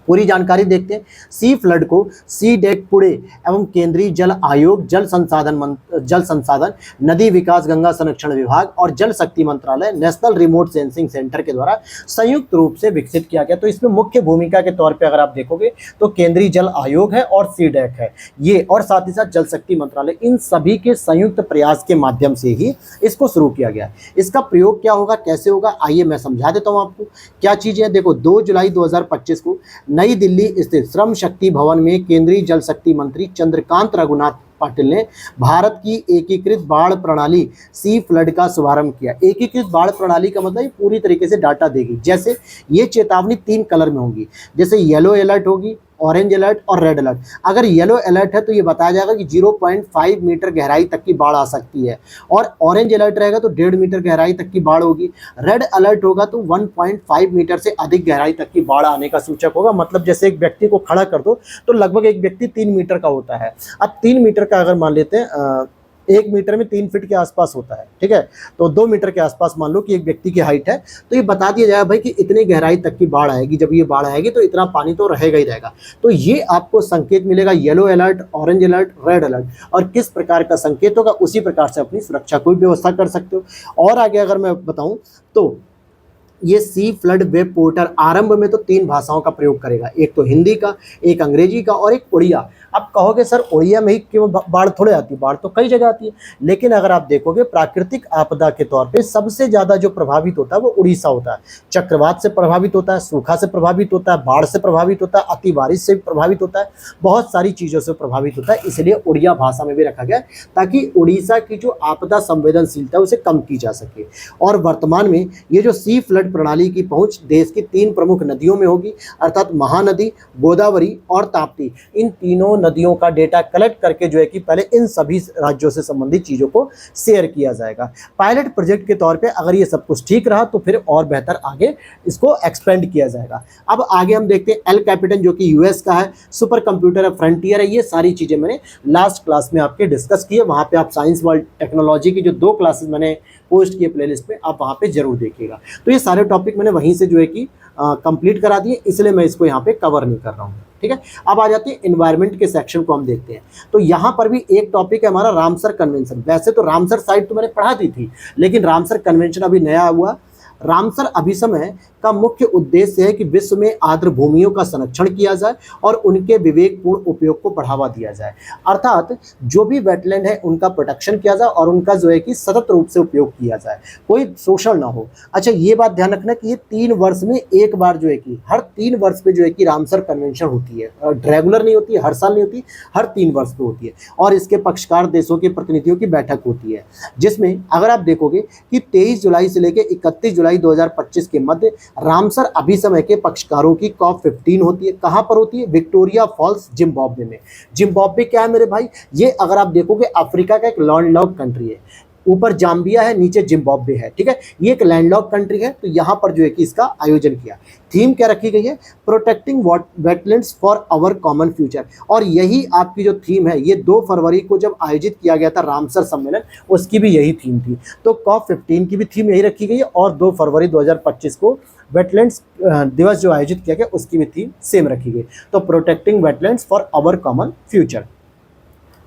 पूरी जानकारी देखते हैं। सी फ्लड को सीडेक पुणे एवं केंद्रीय जल आयोग, जल संसाधन, नदी विकास, गंगा संरक्षण विभाग और जल शक्ति मंत्रालय, नेशनल रिमोट सेंसिंग सेंटर के द्वारा संयुक्त रूप से विकसित किया गया। तो इसमें मुख्य भूमिका के तौर पे अगर आप देखोगे तो केंद्रीय जल आयोग है और सीडेक है ये, और साथ ही साथ जल शक्ति मंत्रालय, इन सभी के संयुक्त प्रयास के माध्यम से ही इसको शुरू किया गया। इसका प्रयोग क्या होगा, कैसे होगा, आइए मैं समझा देता हूँ आपको क्या चीज़ है। देखो 2 जुलाई 2025 को नई दिल्ली स्थित श्रम शक्ति भवन में केंद्रीय जल शक्ति मंत्री चंद्रकांत रघुनाथ पाटिल ने भारत की एकीकृत बाढ़ प्रणाली सी फ्लड का शुभारंभ किया। एकीकृत बाढ़ प्रणाली का मतलब ये पूरी तरीके से डाटा देगी। जैसे ये चेतावनी 3 कलर में होगी, जैसे येलो अलर्ट होगी, ऑरेंज अलर्ट और रेड अलर्ट। अगर येलो अलर्ट है तो ये बताया जाएगा कि 0.5 मीटर गहराई तक की बाढ़ आ सकती है, और ऑरेंज अलर्ट रहेगा तो 1.5 मीटर गहराई तक की बाढ़ होगी। रेड अलर्ट होगा तो 1.5 मीटर से अधिक गहराई तक की बाढ़ आने का सूचक होगा। मतलब जैसे एक व्यक्ति को खड़ा कर दो तो लगभग एक व्यक्ति 3 मीटर का होता है। अब 3 मीटर का अगर मान लेते हैं 1 मीटर में 3 फीट के आसपास होता है, ठीक है। तो 2 मीटर के आसपास मान लो कि एक व्यक्ति की हाइट है, तो ये बता दिया जाएगा भाई कि इतनी गहराई तक की बाढ़ आएगी, जब ये बाढ़ आएगी तो इतना पानी तो रहेगा ही रहेगा। तो ये आपको संकेत मिलेगा, yellow alert, orange alert, red alert, और किस प्रकार का संकेत होगा उसी प्रकार से अपनी सुरक्षा को भी व्यवस्था कर सकते हो। और आगे अगर मैं बताऊं तो ये सी फ्लड वेब पोर्टल आरंभ में तो 3 भाषाओं का प्रयोग करेगा, एक तो हिंदी का, एक अंग्रेजी का और एक उड़िया। अब कहोगे सर उड़िया में ही क्यों बाढ़ थोड़े आती है, बाढ़ तो कई जगह आती है, लेकिन अगर आप देखोगे प्राकृतिक आपदा के तौर पे सबसे ज़्यादा जो प्रभावित होता है वो उड़ीसा होता है। चक्रवात से प्रभावित होता है, सूखा से प्रभावित होता है, बाढ़ से प्रभावित होता है, अति बारिश से प्रभावित होता है, बहुत सारी चीज़ों से प्रभावित होता है, इसलिए उड़िया भाषा में भी रखा गया है ताकि उड़ीसा की जो आपदा संवेदनशीलता है उसे कम की जा सके। और वर्तमान में ये जो सी फ्लड प्रणाली की पहुंच देश की 3 प्रमुख नदियों में होगी, अर्थात महानदी, गोदावरी और ताप्ती। इन तीनों नदियों का डेटा कलेक्ट करके जो है कि पहले इन सभी राज्यों से संबंधित चीज़ों को शेयर किया जाएगा। पायलट प्रोजेक्ट के तौर पे अगर ये सब कुछ ठीक रहा तो फिर और बेहतर आगे इसको एक्सपेंड किया जाएगा। अब आगे हम देखते हैं एल कैपिटन जो कि यूएस का है, सुपर कंप्यूटर है, फ्रंटियर है। ये सारी चीज़ें मैंने लास्ट क्लास में आपके डिस्कस की है, वहाँ पे आप साइंस वर्ल्ड टेक्नोलॉजी की जो 2 क्लासेस मैंने पोस्ट किए प्लेलिस्ट पे, आप वहाँ पे जरूर देखिएगा। तो ये सारे टॉपिक मैंने वहीं से जो है कि कंप्लीट करा दिए, इसलिए मैं इसको यहाँ पे कवर नहीं कर रहा हूँ, ठीक है। अब आ जाते हैं एनवायरनमेंट के सेक्शन को हम देखते हैं। तो यहाँ पर भी एक टॉपिक है हमारा रामसर कन्वेंशन। वैसे तो रामसर साइट तो मैंने पढ़ा दी थी, लेकिन रामसर कन्वेंशन अभी नया हुआ। रामसर अभिसमय का मुख्य उद्देश्य है कि विश्व में आर्द्र भूमियों का संरक्षण किया जाए और उनके विवेकपूर्ण उपयोग को बढ़ावा दिया जाए, अर्थात जो भी वेटलैंड है उनका प्रोटेक्शन किया जाए और उनका जो है कि सतत रूप से उपयोग किया जाए, कोई शोषण ना हो। अच्छा, ये बात ध्यान रखना कि ये 3 वर्ष में एक बार जो है कि हर 3 वर्ष में जो है कि रामसर कन्वेंशन होती है, रेगुलर नहीं होती, हर साल नहीं होती, हर 3 वर्ष में होती है। और इसके पक्षकार देशों के प्रतिनिधियों की बैठक होती है, जिसमें अगर आप देखोगे कि 23 जुलाई से लेकर 31 जुलाई 2025 के मध्य रामसर अभिसमय के पक्षकारों की COP15 होती है। कहां पर होती है? विक्टोरिया फॉल्स, जिम्बाब्वे में। जिम्बाब्वे क्या है मेरे भाई? ये अगर आप देखोगे अफ्रीका का एक लैंडलॉक्ड कंट्री है, ऊपर जाम्बिया है, नीचे जिम्बाब्वे है, ठीक है। ये एक लैंडलॉक्ड कंट्री है, तो यहाँ पर जो है कि इसका आयोजन किया। थीम क्या रखी गई है? Protecting wetlands for our common future. और यही आपकी जो थीम है, ये 2 फरवरी को जब आयोजित किया गया था रामसर सम्मेलन, उसकी भी यही थीम थी। तो COP15 की भी थीम यही रखी गई है और 2 फरवरी 2025 को वेटलैंड्स दिवस जो आयोजित किया गया उसकी भी थीम सेम रखी गई। तो protecting wetlands for our common future.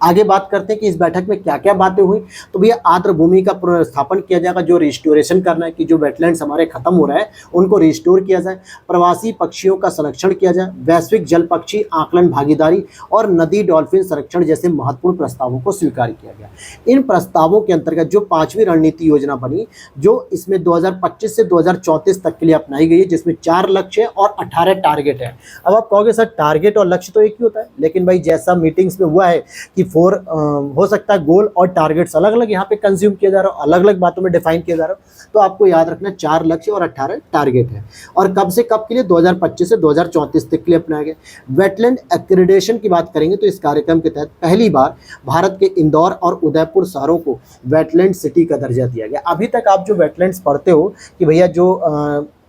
आगे बात करते हैं कि इस बैठक में क्या क्या बातें हुई। तो भैया आर्द्र भूमि का पुनर्स्थापन किया जाएगा, जो रिस्टोरेशन करना है कि जो वेटलैंड्स हमारे खत्म हो रहे हैं उनको रिस्टोर किया जाए। प्रवासी पक्षियों का संरक्षण किया जाए, वैश्विक जल पक्षी आकलन भागीदारी और नदी डॉल्फिन संरक्षण जैसे महत्वपूर्ण प्रस्तावों को स्वीकार किया गया। इन प्रस्तावों के अंतर्गत जो 5वीं रणनीति योजना बनी, जो इसमें 2025 से 2034 तक के लिए अपनाई गई है, जिसमें 4 लक्ष्य है और 18 टारगेट है। अब आप कहोगे सर टारगेट और लक्ष्य तो एक ही होता है, लेकिन भाई जैसा मीटिंग्स में हुआ है कि 4 हो सकता है गोल और टारगेट्स अलग अलग यहाँ पे कंज्यूम किया जा रहा हो, अलग अलग बातों में डिफाइन किया जा रहा हो। तो आपको याद रखना 4 लक्ष्य और 18 टारगेट है। और कब से कब के लिए? 2025 से 2034 तक के लिए अपनाया गया। वेटलैंड एक्रेडिटेशन की बात करेंगे तो इस कार्यक्रम के तहत पहली बार भारत के इंदौर और उदयपुर शहरों को वेटलैंड सिटी का दर्जा दिया गया। अभी तक आप जो वेटलैंड्स पढ़ते हो कि भैया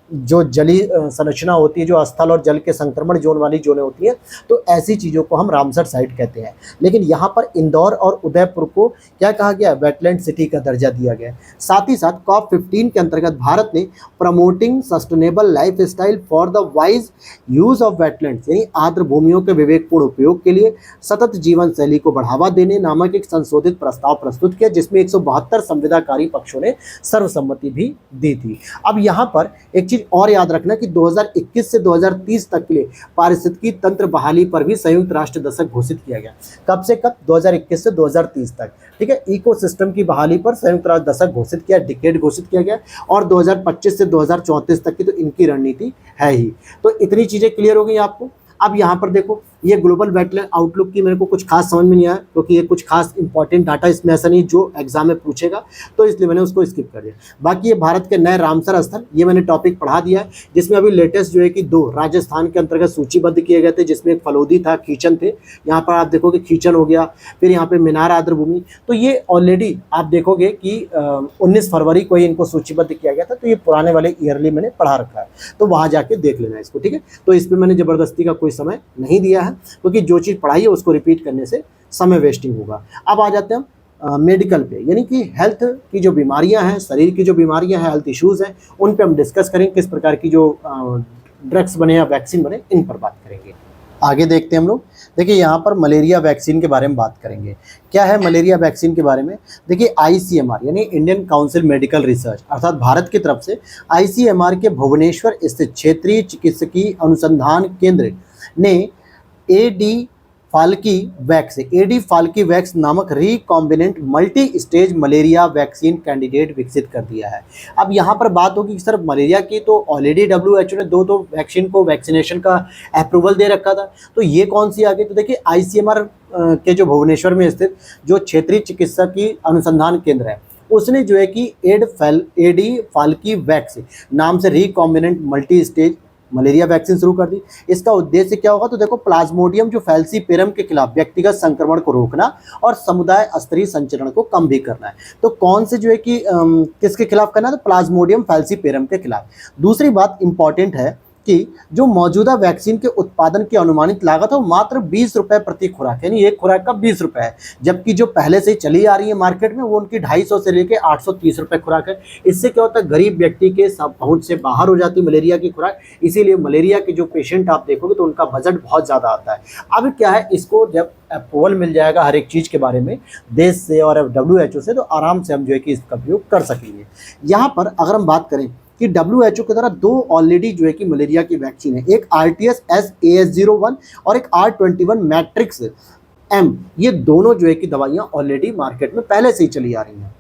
जो जली संरचना होती है, जो स्थल और जल के संक्रमण जोन वाली जोनें होती हैं, तो ऐसी चीज़ों को हम रामसर साइट कहते हैं। लेकिन यहाँ पर इंदौर और उदयपुर को क्या कहा गया? वेटलैंड सिटी का दर्जा दिया गया। साथ ही साथ COP15 के अंतर्गत भारत ने promoting sustainable life style for the wise use of wetlands, यानी आर्द्र भूमियों के विवेकपूर्ण उपयोग के लिए सतत जीवन शैली को बढ़ावा देने नामक एक संशोधित प्रस्ताव प्रस्तुत किया, जिसमें 172 संविदाकारी पक्षों ने सर्वसम्मति भी दी थी। अब यहाँ पर एक और याद रखना कि 2021 से 2030 तक के लिए पारिस्थितिकी तंत्र बहाली पर भी संयुक्त राष्ट्र दशक घोषित किया गया। कब से कब? 2021 से 2030 तक, ठीक है। इकोसिस्टम की बहाली पर संयुक्त राष्ट्र दशक घोषित किया, डिकेड घोषित किया गया। और 2025 से 2034 तक की तो इनकी रणनीति है ही। तो इतनी चीजें क्लियर हो गई आपको। अब यहाँ पर देखो, ये ग्लोबल वेटलैंड आउटलुक की मेरे को कुछ खास समझ में नहीं आया, क्योंकि ये कुछ खास इंपॉर्टेंट डाटा इसमें ऐसा नहीं जो एग्जाम में पूछेगा, तो इसलिए मैंने उसको स्किप कर दिया। बाकी ये भारत के नए रामसर स्थल, ये मैंने टॉपिक पढ़ा दिया है, जिसमें अभी लेटेस्ट जो है कि 2 राजस्थान के अंतर्गत सूचीबद्ध किए गए थे, जिसमें एक फलोदी था, खीचन थे। यहाँ पर आप देखोगे खीचन हो गया, फिर यहाँ पे मीनार आर्द्र भूमि। तो ये ऑलरेडी आप देखोगे कि 19 फरवरी को ही इनको सूचीबद्ध किया गया था। तो ये पुराने वाले ईयरली मैंने पढ़ा रखा है, तो वहाँ जाके देख लेना इसको, ठीक है। तो इस पर मैंने जबरदस्ती का कोई समय नहीं दिया है, क्योंकि जो चीज़ पढ़ाई है उसको रिपीट करने से समय वेस्टिंग होगा। अब आ जाते हैं हम मेडिकल पे, यानी कि हेल्थ की जो बीमारियां हैं, शरीर की जो बीमारियां हैं, हेल्थ इश्यूज़ हैं, उन पे हम डिस्कस करेंगे। किस प्रकार की जो ड्रग्स बने या वैक्सीन बने, इन पर बात करेंगे। आगे देखते हैं हम लोग। देखिए यहाँ पर मलेरिया वैक्सीन के बारे में बात करेंगे। क्या है मलेरिया वैक्सीन के बारे में? देखिए आईसीएमआर यानी इंडियन काउंसिल मेडिकल रिसर्च, अर्थात भारत की तरफ से आईसीएमआर के भुवनेश्वर स्थित क्षेत्रीय चिकित्सकीय अनुसंधान केंद्र ने एडी फाल्की वैक्स नामक recombinant multi stage malaria vaccine candidate विकसित कर दिया है। अब यहाँ पर बात होगी कि सर मलेरिया की तो ऑलरेडी डब्ल्यूएचओ ने दो वैक्सीन को वैक्सीनेशन का अप्रूवल दे रखा था, तो ये कौन सी आ गई? तो देखिए आईसीएमआर के जो भुवनेश्वर में स्थित जो क्षेत्रीय चिकित्सकीय अनुसंधान केंद्र है, उसने जो है कि एडी फाल्की वैक्स नाम से recombinant multi stage malaria vaccine शुरू कर दी। इसका उद्देश्य क्या होगा? तो देखो प्लाज्मोडियम जो फैल्सीपेरम के खिलाफ व्यक्तिगत संक्रमण को रोकना और समुदाय स्तरीय संचरण को कम भी करना है। तो कौन से जो है कि किसके खिलाफ करना है? तो प्लाज्मोडियम फैल्सीपेरम के खिलाफ। दूसरी बात इंपॉर्टेंट है कि जो मौजूदा वैक्सीन के उत्पादन की अनुमानित लागत है वो मात्र 20 रुपये प्रति खुराक, यानी एक खुराक का 20 रुपये है, जबकि जो पहले से ही चली आ रही है मार्केट में वो उनकी 250 से लेकर 830 रुपये खुराक है। इससे क्या होता है? गरीब व्यक्ति के पहुंच से बाहर हो जाती है मलेरिया की खुराक, इसीलिए मलेरिया के जो पेशेंट आप देखोगे तो उनका बजट बहुत ज़्यादा आता है। अब क्या है, इसको जब अप्रूवल मिल जाएगा हर एक चीज़ के बारे में देश से और डब्ल्यूएचओ से, तो आराम से हम जो है कि इसका उपयोग कर सकेंगे। यहाँ पर अगर हम बात करें कि डब्ल्यूएचओ के द्वारा दो ऑलरेडी जो है कि मलेरिया की वैक्सीन है, एक RTS-AS01 और एक R21 मैट्रिक्स M, ये दोनों जो है कि दवाइयाँ ऑलरेडी मार्केट में पहले से ही चली आ रही हैं।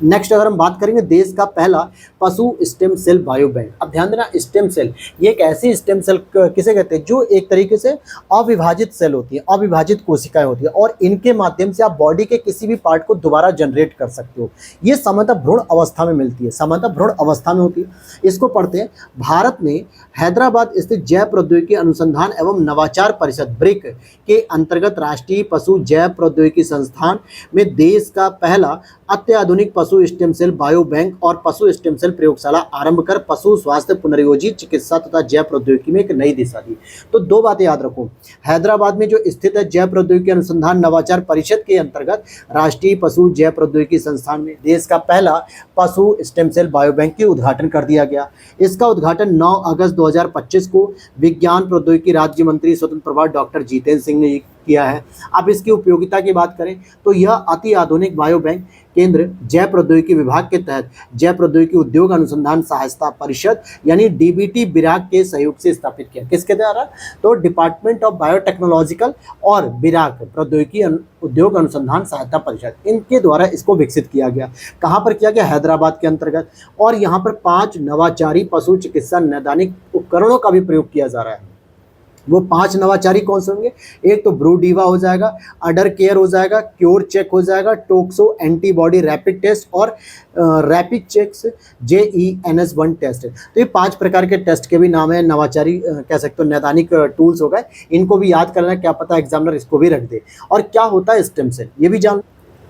नेक्स्ट अगर हम बात करेंगे देश का पहला पशु स्टेम सेल बायो बैंक। अब ध्यान देना, स्टेम सेल ये एक ऐसी स्टेम सेल किसे कहते हैं जो एक तरीके से अविभाजित सेल होती है, अविभाजित कोशिकाएं होती है, और इनके माध्यम से आप बॉडी के किसी भी पार्ट को दोबारा जनरेट कर सकते हो। ये सामान्यतः भ्रूण अवस्था में मिलती है, सामान्यतः भ्रूण अवस्था में होती है। इसको पढ़ते हैं। भारत में हैदराबाद स्थित जैव प्रौद्योगिकी अनुसंधान एवं नवाचार परिषद ब्रिक के अंतर्गत राष्ट्रीय पशु जैव प्रौद्योगिकी संस्थान में देश का पहला अत्याधुनिक पशु स्टेम सेल बायो बैंक और पशु स्टेम सेल प्रयोगशाला आरंभ कर पशु स्वास्थ्य पुनर्योजित चिकित्सा तथा जैव प्रौद्योगिकी में एक नई दिशा दी। तो दो बातें याद रखो, हैदराबाद में जो स्थित है जैव प्रौद्योगिकी अनुसंधान नवाचार परिषद के अंतर्गत राष्ट्रीय पशु जैव प्रौद्योगिकी संस्थान में देश का पहला पशु स्टेम सेल बायो बैंक की उद्घाटन कर दिया गया। इसका उद्घाटन 9 अगस्त 2025 को विज्ञान प्रौद्योगिकी राज्य मंत्री स्वतंत्र प्रभार डॉक्टर जितेंद्र सिंह ने किया है। अब इसकी उपयोगिता की बात करें तो यह अति आधुनिक बायो बैंक केंद्र जैव प्रौद्योगिकी विभाग के तहत जैव प्रौद्योगिकी उद्योग अनुसंधान सहायता परिषद यानी डीबीटी बिराग के सहयोग से स्थापित किया। किसके द्वारा? तो डिपार्टमेंट ऑफ बायोटेक्नोलॉजिकल और बिराग प्रौद्योगिकी उद्योग अनुसंधान सहायता परिषद, इनके द्वारा इसको विकसित किया गया। कहाँ पर किया गया? हैदराबाद के अंतर्गत। और यहाँ पर 5 नवाचारी पशु चिकित्सा नैदानिक उपकरणों का भी प्रयोग किया जा रहा है। वो 5 नवाचारी कौन से होंगे? एक तो ब्रूडीवा हो जाएगा, अडर केयर हो जाएगा, क्योर चेक हो जाएगा, टोक्सो एंटीबॉडी रैपिड टेस्ट और रैपिड चेक्स JENS1 टेस्ट। तो ये 5 प्रकार के टेस्ट के भी नाम है, नवाचारी कह सकते हो, नैदानिक टूल्स हो गए। इनको भी याद करना, क्या पता एग्जामिनर इसको भी रख दे। और क्या होता है स्टेम सेल, ये भी जान।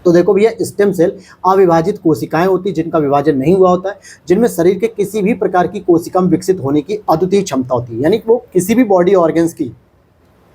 तो देखो भैया, स्टेम सेल अविभाजित कोशिकाएं होती जिनका विभाजन नहीं हुआ होता है, जिनमें शरीर के किसी भी प्रकार की कोशिका में विकसित होने की अद्वितीय क्षमता होती है, यानी कि वो किसी भी बॉडी ऑर्गन्स की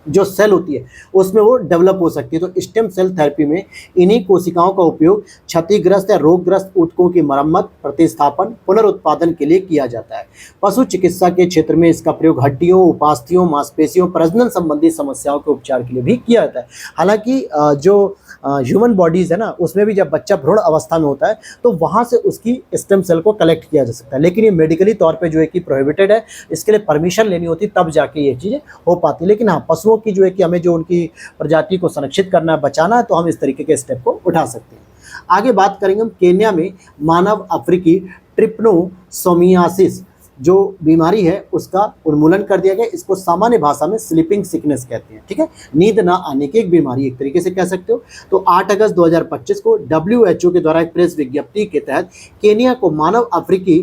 जो सेल होती है उसमें वो डेवलप हो सकती है। तो स्टेम सेल थेरेपी में इन्हीं कोशिकाओं का उपयोग क्षतिग्रस्त या रोगग्रस्त ऊतकों की मरम्मत, प्रतिस्थापन, पुनरुत्पादन के लिए किया जाता है। पशु चिकित्सा के क्षेत्र में इसका प्रयोग हड्डियों, उपास्थियों, मांसपेशियों, प्रजनन संबंधी समस्याओं के उपचार के लिए भी किया जाता है। हालांकि जो ह्यूमन बॉडीज़ है ना, उसमें भी जब बच्चा भ्रूण अवस्था में होता है तो वहाँ से उसकी स्टेम सेल को कलेक्ट किया जा सकता है, लेकिन ये मेडिकली तौर पे जो है कि प्रोहिबिटेड है। इसके लिए परमिशन लेनी होती तब जाके ये चीज़ें हो पाती। लेकिन हाँ, पशुओं की जो है कि हमें जो उनकी प्रजाति को संरक्षित करना है, बचाना है, तो हम इस तरीके के स्टेप को उठा सकते हैं। आगे बात करेंगे हम केन्या में मानव अफ्रीकी ट्रिप्नोसोमियासिस जो बीमारी है उसका उन्मूलन कर दिया गया। इसको सामान्य भाषा में स्लीपिंग सिकनेस कहते हैं, ठीक है, नींद ना आने की एक बीमारी एक तरीके से कह सकते हो। तो 8 अगस्त 2025 को WHO के द्वारा एक प्रेस विज्ञप्ति के तहत केन्या को मानव अफ्रीकी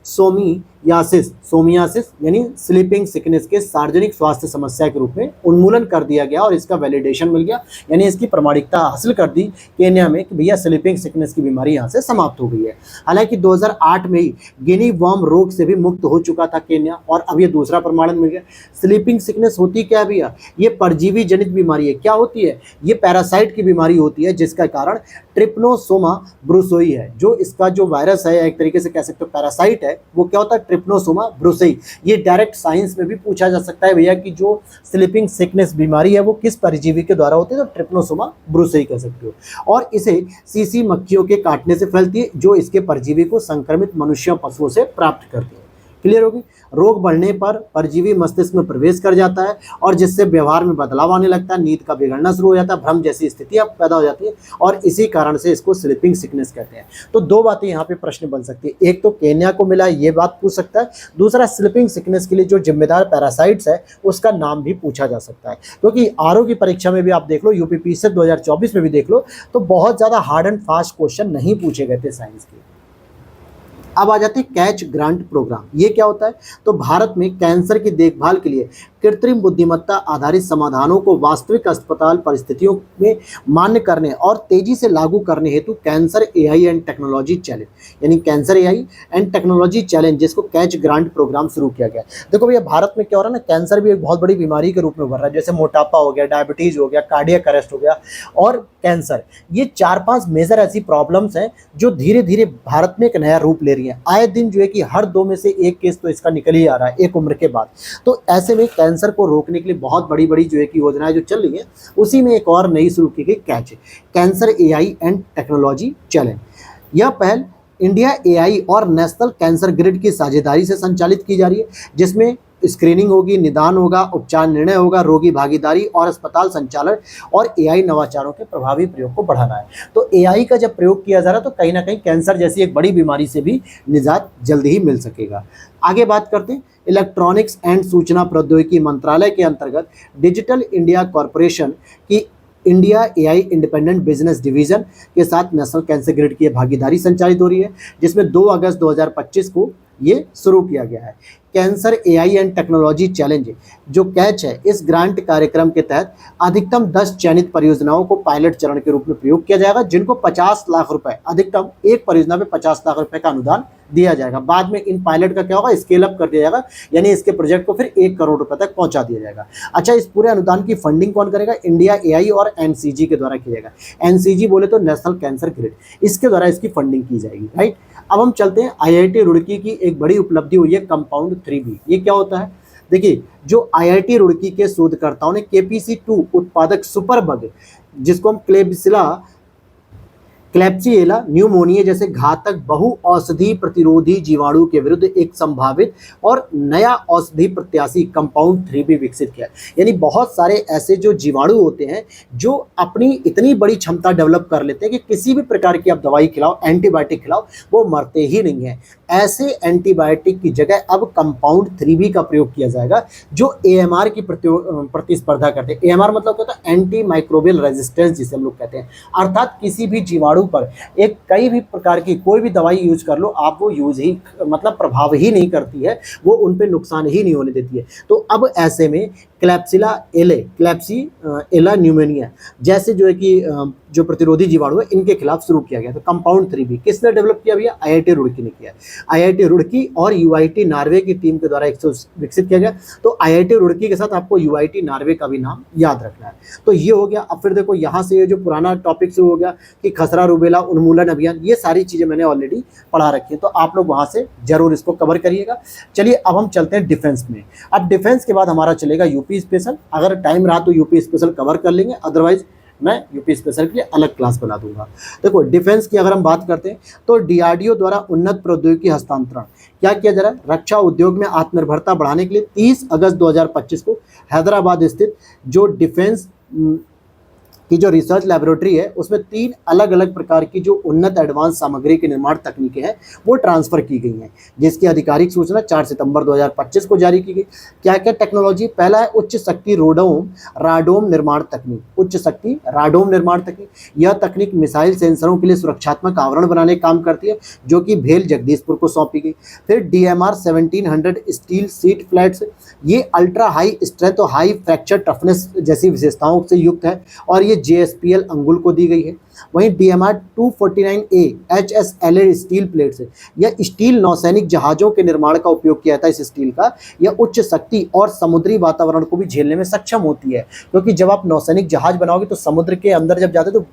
सोमियासिस यानी स्लीपिंग सिकनेस के सार्वजनिक स्वास्थ्य समस्या के रूप में उन्मूलन कर दिया गया और इसका वैलिडेशन मिल गया, यानी इसकी प्रमाणिकता हासिल कर दी केन्या में कि भैया स्लीपिंग सिकनेस की बीमारी यहाँ से समाप्त हो गई है। हालांकि 2008 में ही गिनी वॉर्म रोग से भी मुक्त हो चुका था केन्या, और अब ये दूसरा प्रमाणन मिल गया। स्लीपिंग सिकनेस होती क्या है भैया? ये परजीवी जनित बीमारी है। क्या होती है? ये पैरासाइट की बीमारी होती है जिसका कारण ट्रिप्नोसोमा ब्रुसोई है। जो इसका जो वायरस है, एक तरीके से कह सकते हो पैरासाइट है, वो क्या होता है? ट्रिप्नोसोमा ब्रुसोई। ये डायरेक्ट साइंस में भी पूछा जा सकता है भैया कि जो स्लीपिंग सिकनेस बीमारी है वो किस परजीवी के द्वारा होती है, तो ट्रिप्नोसोमा ब्रुसोई कह सकते हो। और इसे सीसी मक्खियों के काटने से फैलती है, जो इसके परजीवी को संक्रमित मनुष्यों पशुओं से प्राप्त करती है। क्लियर होगी? रोग बढ़ने पर परजीवी मस्तिष्क में प्रवेश कर जाता है और जिससे व्यवहार में बदलाव आने लगता है, नींद का बिगड़ना शुरू हो जाता है, भ्रम जैसी स्थितियां पैदा हो जाती है, और इसी कारण से इसको स्लीपिंग सिकनेस कहते हैं। तो दो बातें यहाँ पे प्रश्न बन सकती है, एक तो केन्या को मिला ये बात पूछ सकता है, दूसरा स्लीपिंग सिकनेस के लिए जो जिम्मेदार पैरासाइट्स है उसका नाम भी पूछा जा सकता है। क्योंकि आरओ की परीक्षा में भी आप देख लो, यूपीपीएससी 2024 में भी देख लो, तो बहुत ज़्यादा हार्ड एंड फास्ट क्वेश्चन नहीं पूछे गए थे साइंस के। अब आ जाते हैं कैच ग्रांट प्रोग्राम। ये क्या होता है? तो भारत में कैंसर की देखभाल के लिए कृत्रिम बुद्धिमत्ता आधारित समाधानों को वास्तविक अस्पताल परिस्थितियों में मान्य करने और तेजी से लागू करने हेतु cancer AI and technology challenge, यानी cancer AI and technology challenge, जिसको कैच ग्रांट प्रोग्राम शुरू किया गया। देखो भैया, भारत में क्या हो रहा है ना, कैंसर भी एक बहुत बड़ी बीमारी के रूप में उभर रहा है। जैसे मोटापा हो गया, डायबिटीज हो गया, कार्डियक अरेस्ट हो गया और कैंसर, ये 4-5 मेजर ऐसी प्रॉब्लम्स हैं जो धीरे धीरे भारत में एक नया रूप ले रही है। आए दिन जो है कि हर 2 में से 1 केस तो इसका निकल ही आ रहा है एक उम्र के बाद। तो ऐसे में कैंसर को रोकने के लिए बहुत बड़ी बड़ी जो है कि योजनाएं जो चल रही है, उसी में एक और नई शुरू की गई catch, cancer AI and technology challenge. यह पहल इंडिया एआई और नेशनल कैंसर ग्रिड की साझेदारी से संचालित की जा रही है, जिसमें स्क्रीनिंग होगी, निदान होगा, उपचार निर्णय होगा, रोगी भागीदारी और अस्पताल संचालन और एआई नवाचारों के प्रभावी प्रयोग को बढ़ाना है। तो एआई का जब प्रयोग किया जा रहा है तो कहीं ना कहीं कैंसर जैसी एक बड़ी बीमारी से भी निजात जल्दी ही मिल सकेगा। आगे बात करते हैं, इलेक्ट्रॉनिक्स एंड सूचना प्रौद्योगिकी मंत्रालय के अंतर्गत डिजिटल इंडिया कॉरपोरेशन की India AI independent business division के साथ नेशनल कैंसर ग्रिड की भागीदारी संचालित हो रही है, जिसमें 2 अगस्त 2025 को ये शुरू किया गया है। Cancer AI and technology challenge जो कैच है, इस ग्रांट कार्यक्रम के तहत अधिकतम 10 चयनित परियोजनाओं को पायलट चरण के रूप में प्रयोग किया जाएगा, जिनको 50 लाख रुपए, अधिकतम एक परियोजना पे 50 लाख रुपए का अनुदान दिया जाएगा। बाद में इन पायलट का क्या होगा, स्केल अप कर दिया जाएगा, यानी इसके प्रोजेक्ट को फिर 1 करोड़ रुपए तक पहुंचा दिया जाएगा। अच्छा, इस पूरे अनुदान की फंडिंग कौन करेगा? इंडिया एआई और एनसीजी के द्वारा किया जाएगा। एनसीजी बोले तो नेशनल कैंसर ग्रिड, इसके द्वारा इसकी फंडिंग की जाएगी, राइट। अब हम चलते हैं, आईआईटी रुड़की की एक बड़ी उपलब्धि हुई है कंपाउंड 3B। ये क्या होता है? देखिए, जो आईआईटी रुड़की के शोधकर्ताओं ने केपीसी2 उत्पादक सुपर बग, जिसको हम क्लेप्सिएला न्यूमोनिया जैसे घातक बहु औषधि प्रतिरोधी जीवाणु के विरुद्ध एक संभावित और नया औषधि प्रत्याशी कंपाउंड 3B विकसित किया। यानी बहुत सारे ऐसे जो जीवाणु होते हैं जो अपनी इतनी बड़ी क्षमता डेवलप कर लेते हैं कि किसी भी प्रकार की आप दवाई खिलाओ, एंटीबायोटिक खिलाओ, वो मरते ही नहीं है। ऐसे एंटीबायोटिक की जगह अब कंपाउंड 3B का प्रयोग किया जाएगा, जो एएमआर की प्रतिस्पर्धा करते हैं। एएमआर मतलब क्या होता है? एंटी माइक्रोबियल रेजिस्टेंस, जिसे हम लोग कहते हैं। अर्थात किसी भी जीवाणु पर एक कई भी प्रकार की कोई भी दवाई यूज कर लो, आप वो यूज ही मतलब प्रभाव ही नहीं करती है, वो उन पे नुकसान ही नहीं होने देती है। तो अब ऐसे में क्लेप्सिएला न्यूमोनिया जैसे जो है कि जो प्रतिरोधी जीवाणु है, इनके खिलाफ शुरू किया गया। तो कंपाउंड 3B किसने डेवलप किया भैया? आईआईटी रुड़की ने किया। आईआईटी रुड़की और यूआईटी नॉर्वे की टीम के द्वारा विकसित किया गया। तो आईआईटी रुड़की के साथ आपको यूआईटी नॉर्वे का भी नाम याद रखना है। तो ये हो गया। अब फिर देखो, यहाँ से ये जो पुराना टॉपिक शुरू हो गया कि खसरा रूबेला उन्मूलन अभियान, ये सारी चीज़ें मैंने ऑलरेडी पढ़ा रखी है, तो आप लोग वहाँ से जरूर इसको कवर करिएगा। चलिए, अब हम चलते हैं डिफेंस में। अब डिफेंस के बाद हमारा चलेगा यूपी स्पेशल। अगर टाइम रहा तो यूपी स्पेशल कवर कर लेंगे, अदरवाइज मैं यूपी स्पेशल के लिए अलग क्लास बना दूंगा। देखो, डिफेंस की अगर हम बात करते हैं तो डीआरडीओ द्वारा उन्नत प्रौद्योगिकी हस्तांतरण क्या किया जा रहा है? रक्षा उद्योग में आत्मनिर्भरता बढ़ाने के लिए 30 अगस्त 2025 को हैदराबाद स्थित जो डिफेंस की जो रिसर्च लैबोरेटरी है उसमें 3 अलग अलग प्रकार की जो उन्नत एडवांस सामग्री के निर्माण तकनीकें हैं वो ट्रांसफ़र की गई हैं, जिसकी आधिकारिक सूचना 4 सितंबर 2025 को जारी की गई। क्या क्या टेक्नोलॉजी? पहला है उच्च शक्ति राडोम निर्माण तकनीक। उच्च शक्ति राडोम निर्माण तकनीक, यह तकनीक मिसाइल सेंसरों के लिए सुरक्षात्मक आवरण बनाने का काम करती है, जो कि भेल जगदीशपुर को सौंपी गई। फिर DMR 1700 स्टील सीट फ्लैट्स, ये अल्ट्रा हाई स्ट्रेंथ और हाई फ्रैक्चर टफनेस जैसी विशेषताओं से युक्त है और ये JSPL अंगुल को दी गई है। वहीं DMR 249A HSLA steel plates है, यह स्टील नौसैनिक जहाज़ों के निर्माण का उपयोग किया था। इस स्टील का यह उच्च शक्ति और समुद्री वातावरण को भी झेलने में सक्षम होती है, क्योंकि जब आप नौसैनिक जहाज बनाओगे तो समुद्र के अंदर जब जाते तो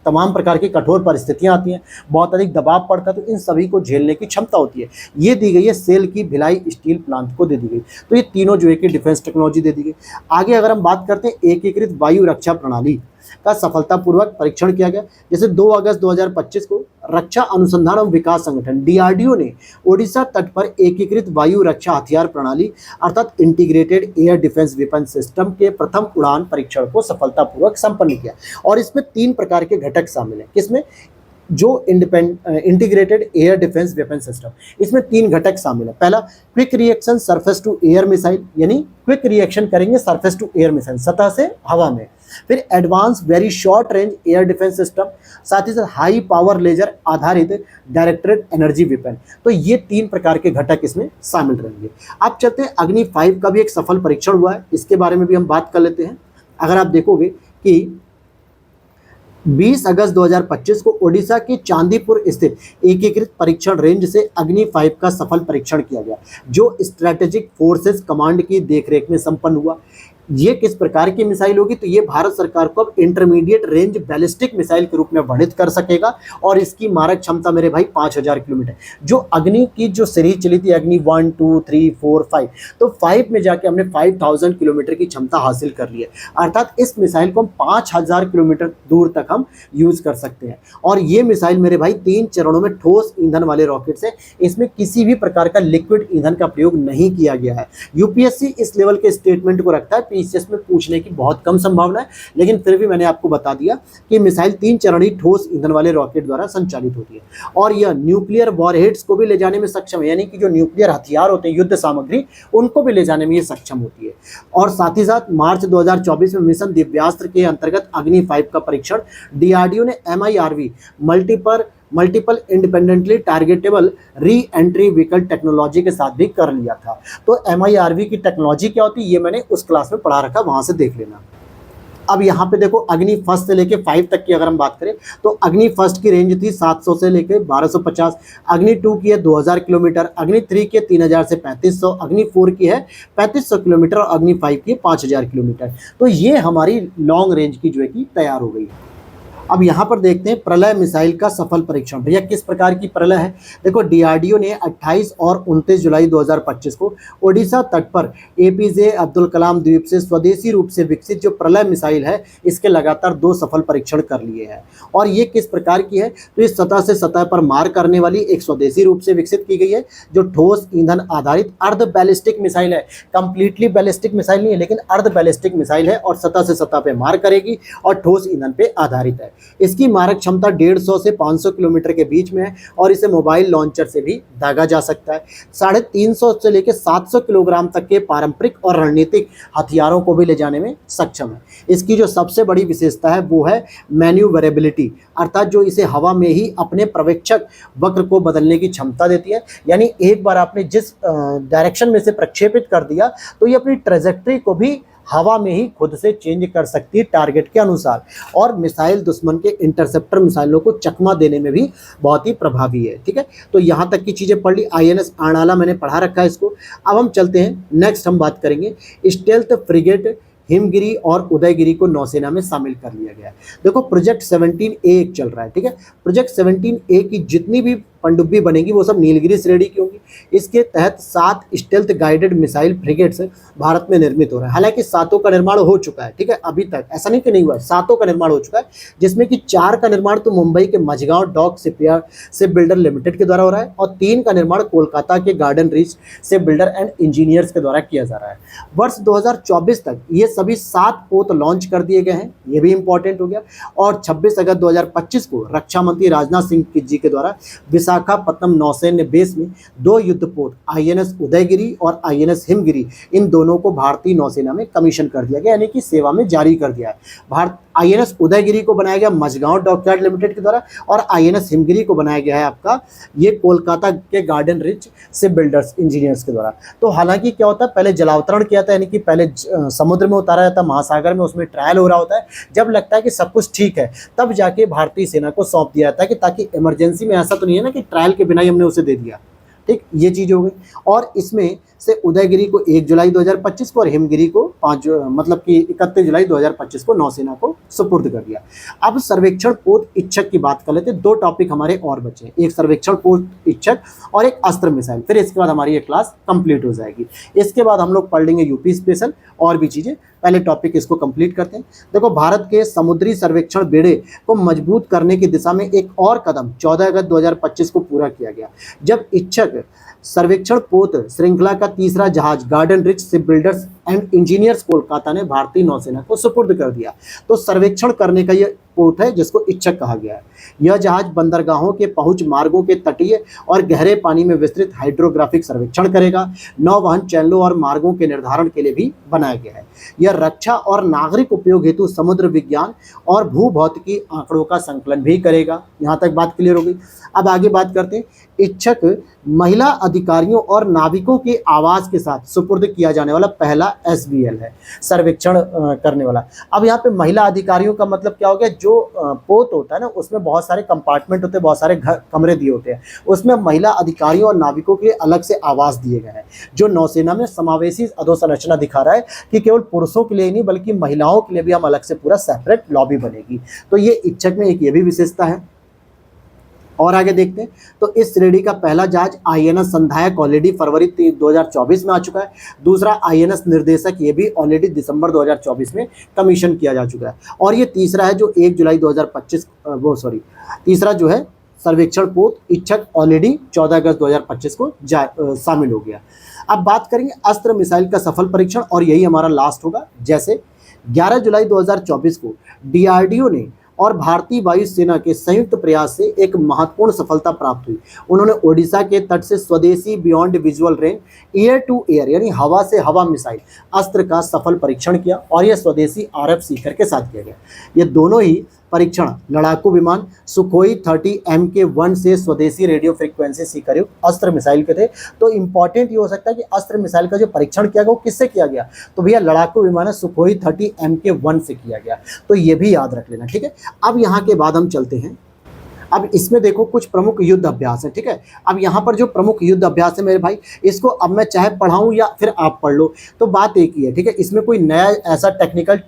तमाम प्रकार की कठोर परिस्थितियां आती हैं, बहुत अधिक दबाव पड़ता है, तो इन सभी को झेलने की क्षमता होती है। ये दी गई है सेल की भिलाई स्टील प्लांट को दे दी गई। तो ये तीनों जो है कि डिफेंस टेक्नोलॉजी दे दी गई। आगे अगर हम बात करते हैं एकीकृत वायु रक्षा प्रणाली का सफलतापूर्वक परीक्षण किया गया। जैसे 2 अगस्त 2025 को रक्षा अनुसंधान एवं विकास संगठन DRDO ने ओडिशा तट पर एकीकृत वायु रक्षा हथियार प्रणाली अर्थात integrated air defence weapon system के प्रथम उड़ान परीक्षण को सफलतापूर्वक संपन्न किया। और इसमें 3 प्रकार के घटक शामिल हैं। किसमें? जो integrated air defence weapon system, इसमें 3 घटक शामिल है। पहला quick reaction surface to air missile, यानी क्विक रिएक्शन करेंगे सरफेस टू एयर मिसाइल, सतह से हवा में। फिर advance very short range air defence system, साथ ही साथ हाई पावर लेजर आधारित डायरेक्टेड एनर्जी वेपन। तो ये 3 प्रकार के घटक इसमें शामिल रहेंगे। अब चलते हैं अग्नि 5 का भी एक सफल परीक्षण हुआ है, इसके बारे में भी हम बात कर लेते हैं। अगर आप देखोगे कि 20 अगस्त 2025 को ओडिशा के चांदीपुर स्थित एकीकृत परीक्षण रेंज से अग्नि 5 का सफल परीक्षण किया गया, जो स्ट्रैटेजिक फोर्सेस कमांड की देखरेख में संपन्न हुआ। ये किस प्रकार की मिसाइल होगी? तो ये भारत सरकार को अब इंटरमीडिएट रेंज बैलिस्टिक मिसाइल के रूप में वर्णित कर सकेगा और इसकी मारक क्षमता मेरे भाई 5000 किलोमीटर। जो अग्नि की जो सीरीज चली थी अग्नि 1, 2, 3, 4, 5, तो 5 में जाके हमने 5000 किलोमीटर की क्षमता हासिल कर ली है। अर्थात इस मिसाइल को हम 5000 किलोमीटर दूर तक हम यूज़ कर सकते हैं। और ये मिसाइल मेरे भाई 3 चरणों में ठोस ईंधन वाले रॉकेट से, इसमें किसी भी प्रकार का लिक्विड ईंधन का प्रयोग नहीं किया गया है। UPSC इस लेवल के स्टेटमेंट को रखता है, PCS में पूछने की बहुत कम संभावना है, लेकिन फिर भी मैंने आपको बता दिया कि मिसाइल 3 चरणीय ठोस ईंधन वाले रॉकेट द्वारा संचालित होती है और यह न्यूक्लियर वॉरहेड्स को भी ले जाने में सक्षम है, यानी कि जो न्यूक्लियर हथियार होते हैं, युद्ध सामग्री, उनको भी ले जाने में ये सक्षम होती है। और साथ ही साथ मार्च 2024 में मिशन दिव्यास्त्र के अंतर्गत अग्नि 5 का परीक्षण DRDO ने MIRV multiple independently targetable re entry vehicle technology के साथ भी कर लिया था। तो MIRV की टेक्नोलॉजी क्या होती है ये मैंने उस क्लास में पढ़ा रखा, वहां से देख लेना। अब यहाँ पे देखो अग्नि फर्स्ट से लेके 5 तक की अगर हम बात करें तो अग्नि फर्स्ट की रेंज थी 700 से लेके 1250, अग्नि 2 की है 2000 किलोमीटर, अग्नि 3 की है 3000 से 3500, अग्नि 4 की है 3500 किलोमीटर और अग्नि 5 की है 5000 किलोमीटर। तो ये हमारी लॉन्ग रेंज की जो है कि तैयार हो गई है। अब यहाँ पर देखते हैं प्रलय मिसाइल का सफल परीक्षण। भैया किस प्रकार की प्रलय है? देखो DRDO ने 28 और 29 जुलाई 2025 को ओडिशा तट पर APJ अब्दुल कलाम द्वीप से स्वदेशी रूप से विकसित जो प्रलय मिसाइल है, इसके लगातार 2 सफल परीक्षण कर लिए हैं। और ये किस प्रकार की है? तो इस सतह से सतह पर मार करने वाली एक स्वदेशी रूप से विकसित की गई है, जो ठोस ईंधन आधारित अर्ध बैलिस्टिक मिसाइल है। कंप्लीटली बैलिस्टिक मिसाइल नहीं है, लेकिन अर्ध बैलिस्टिक मिसाइल है और सतह से सतह पर मार करेगी और ठोस ईंधन पे आधारित है। इसकी मारक क्षमता 150 से 500 किलोमीटर के बीच में है और इसे मोबाइल लॉन्चर से भी दागा जा सकता है। 350 से लेकर 700 किलोग्राम तक के पारंपरिक और रणनीतिक हथियारों को भी ले जाने में सक्षम है। इसकी जो सबसे बड़ी विशेषता है वो है मैन्यूवरेबिलिटी, अर्थात जो इसे हवा में ही अपने पर्यवेक्षक वक्र को बदलने की क्षमता देती है। यानी एक बार आपने जिस डायरेक्शन में से प्रक्षेपित कर दिया तो ये अपनी ट्रेजेक्ट्री को भी हवा में ही खुद से चेंज कर सकती है टारगेट के अनुसार, और मिसाइल दुश्मन के इंटरसेप्टर मिसाइलों को चकमा देने में भी बहुत ही प्रभावी है। ठीक है, तो यहाँ तक की चीज़ें पढ़ ली। INS आणाला मैंने पढ़ा रखा है इसको। अब हम चलते हैं नेक्स्ट, हम बात करेंगे स्टेल्थ फ्रिगेट हिमगिरी और उदयगिरी को नौसेना में शामिल कर लिया गया है। देखो प्रोजेक्ट 17A चल रहा है। ठीक है, प्रोजेक्ट 17A की जितनी भी पनडुब्बी बनेगी वो सब नीलगिरी श्रेणी की होंगी। इसके तहत 7 stealth guided missile frigates Bharat में निर्मित हो रहा है। हालांकि 7 का निर्माण हो चुका है, ठीक है, अभी तक ऐसा नहीं कि नहीं हुआ है, 7 का निर्माण हो चुका है, जिसमें कि 4 का निर्माण तो मुंबई के Mazagon dock ship builder limited के द्वारा हो रहा है और 3 का निर्माण कोलकाता के garden reach ship builder and engineers के द्वारा किया जा रहा है। वर्ष 2024 तक ये सभी 7 पोत लॉन्च कर दिए गए हैं, ये भी इंपॉर्टेंट हो गया। और 26 अगस्त 2025 को रक्षा मंत्री राजनाथ सिंह जी के द्वारा विशाखापत्तनम नौसैन्य बेस में 2 युद्धपोत आईएनएस उदयगिरी और आईएनएस हिमगिरी, इन दोनों को भारतीय नौसेना में कमीशन कर दिया गया, यानी कि सेवा में जारी कर दिया है। भारत आईएनएस उदयगिरी को बनाया गया मझगांव डॉकयार्ड लिमिटेड के द्वारा और आईएनएस हिमगिरी को बनाया गया है आपका ये कोलकाता के garden rich ship builders engineers के द्वारा। तो हालांकि क्या होता है, पहले जलावतरण किया था, यानी कि पहले समुद्र में उतारा जाता है, महासागर में, उसमें ट्रायल हो रहा होता है। जब लगता है कि सब कुछ ठीक है तब जाके भारतीय सेना को सौंप दिया जाता है, कि ताकि इमरजेंसी में ऐसा तो नहीं है ना कि ट्रायल के बिना ही हमने उसे दे दिया। ठीक, ये चीज़ हो गई। और इसमें से उदयगिरी को 1 जुलाई 2025 को और हिमगिरी को 31 जुलाई 2025 को नौसेना को सुपुर्द कर दिया। अब सर्वेक्षण पोत इच्छक की बात कर लेते हैं। 2 टॉपिक हमारे और बचे हैं, एक सर्वेक्षण पोत इच्छक और एक अस्त्र मिसाइल। फिर इसके बाद हमारी ये क्लास कंप्लीट हो जाएगी। इसके बाद हम लोग पढ़ लेंगे यूपी स्पेशल और भी चीज़ें। पहले टॉपिक इसको कंप्लीट करते हैं। देखो, भारत के समुद्री सर्वेक्षण बेड़े को मजबूत करने की दिशा में एक और कदम 14 अगस्त 2025 को पूरा किया गया, जब इच्छक सर्वेक्षण पोत श्रृंखला का तीसरा जहाज garden rich ship builders and engineers Kolkata ने भारतीय नौसेना को सुपुर्द कर दिया। तो सर्वेक्षण करने का ये पोत है जिसको इच्छक कहा गया है। यह जहाज बंदरगाहों के पहुंच मार्गों के तटीय और गहरे पानी में विस्तृत हाइड्रोग्राफिक सर्वेक्षण करेगा। नौवहन चैनलों और मार्गों के निर्धारण के लिए भी बनाया गया है। यह रक्षा और नागरिक उपयोग हेतु समुद्र विज्ञान और भूभौतिकी आंकड़ों का संकलन भी करेगा। यहाँ तक बात क्लियर हो गई। अब आगे बात करते हैं। इच्छक महिला अधिकारियों और नाविकों के आवास के साथ सुपुर्द किया जाने वाला पहला SBL है, सर्वेक्षण करने वाला। अब यहाँ पे महिला अधिकारियों का मतलब क्या हो गया, जो पोत होता है ना उसमें बहुत सारे कंपार्टमेंट होते हैं, बहुत सारे कमरे दिए होते हैं, उसमें महिला अधिकारियों और नाविकों के लिए अलग से आवास दिए गए हैं, जो नौसेना में समावेशी अधोसंरचना दिखा रहा है कि केवल पुरुषों के लिए ही नहीं बल्कि महिलाओं के लिए भी हम अलग से पूरा सेपरेट लॉबी बनेगी। तो ये इच्छक में एक ये भी विशेषता है। और आगे देखते हैं तो इस श्रेणी का पहला जहाज आईएनएस संधायक ऑलरेडी फरवरी 2024 में आ चुका है। दूसरा आईएनएस निर्देशक, ये भी ऑलरेडी दिसंबर 2024 में कमीशन किया जा चुका है। और ये तीसरा है जो 1 जुलाई 2025 तीसरा जो है सर्वेक्षण पोत इच्छक ऑलरेडी 14 अगस्त 2025 को शामिल हो गया। अब बात करेंगे अस्त्र मिसाइल का सफल परीक्षण और यही हमारा लास्ट होगा। जैसे 11 जुलाई 2024 को डीआरडीओ ने और भारतीय वायुसेना के संयुक्त प्रयास से एक महत्वपूर्ण सफलता प्राप्त हुई। उन्होंने ओडिशा के तट से स्वदेशी beyond visual range air to air यानी हवा से हवा मिसाइल अस्त्र का सफल परीक्षण किया और यह स्वदेशी RF सीकर के साथ किया गया। ये दोनों ही परीक्षण लड़ाकू विमान सुखोई 30 MK1 से स्वदेशी रेडियो फ्रीक्वेंसी सीकर युक्त अस्त्र मिसाइल के थे। तो इंपॉर्टेंट ये हो सकता है कि अस्त्र मिसाइल का जो परीक्षण किया गया वो किससे किया गया, तो भैया लड़ाकू विमान है सुखोई 30 MK1 से किया गया। तो ये भी याद रख लेना, ठीक है। अब यहाँ के बाद हम चलते हैं। अब इसमें देखो कुछ प्रमुख युद्ध अभ्यास है, ठीक है। अब यहाँ पर जो प्रमुख युद्ध अभ्यास है मेरे भाई, इसको अब मैं चाहे पढ़ाऊँ या फिर आप पढ़ लो तो बात एक ही है, ठीक है। इसमें कोई नया ऐसा टेक्निकल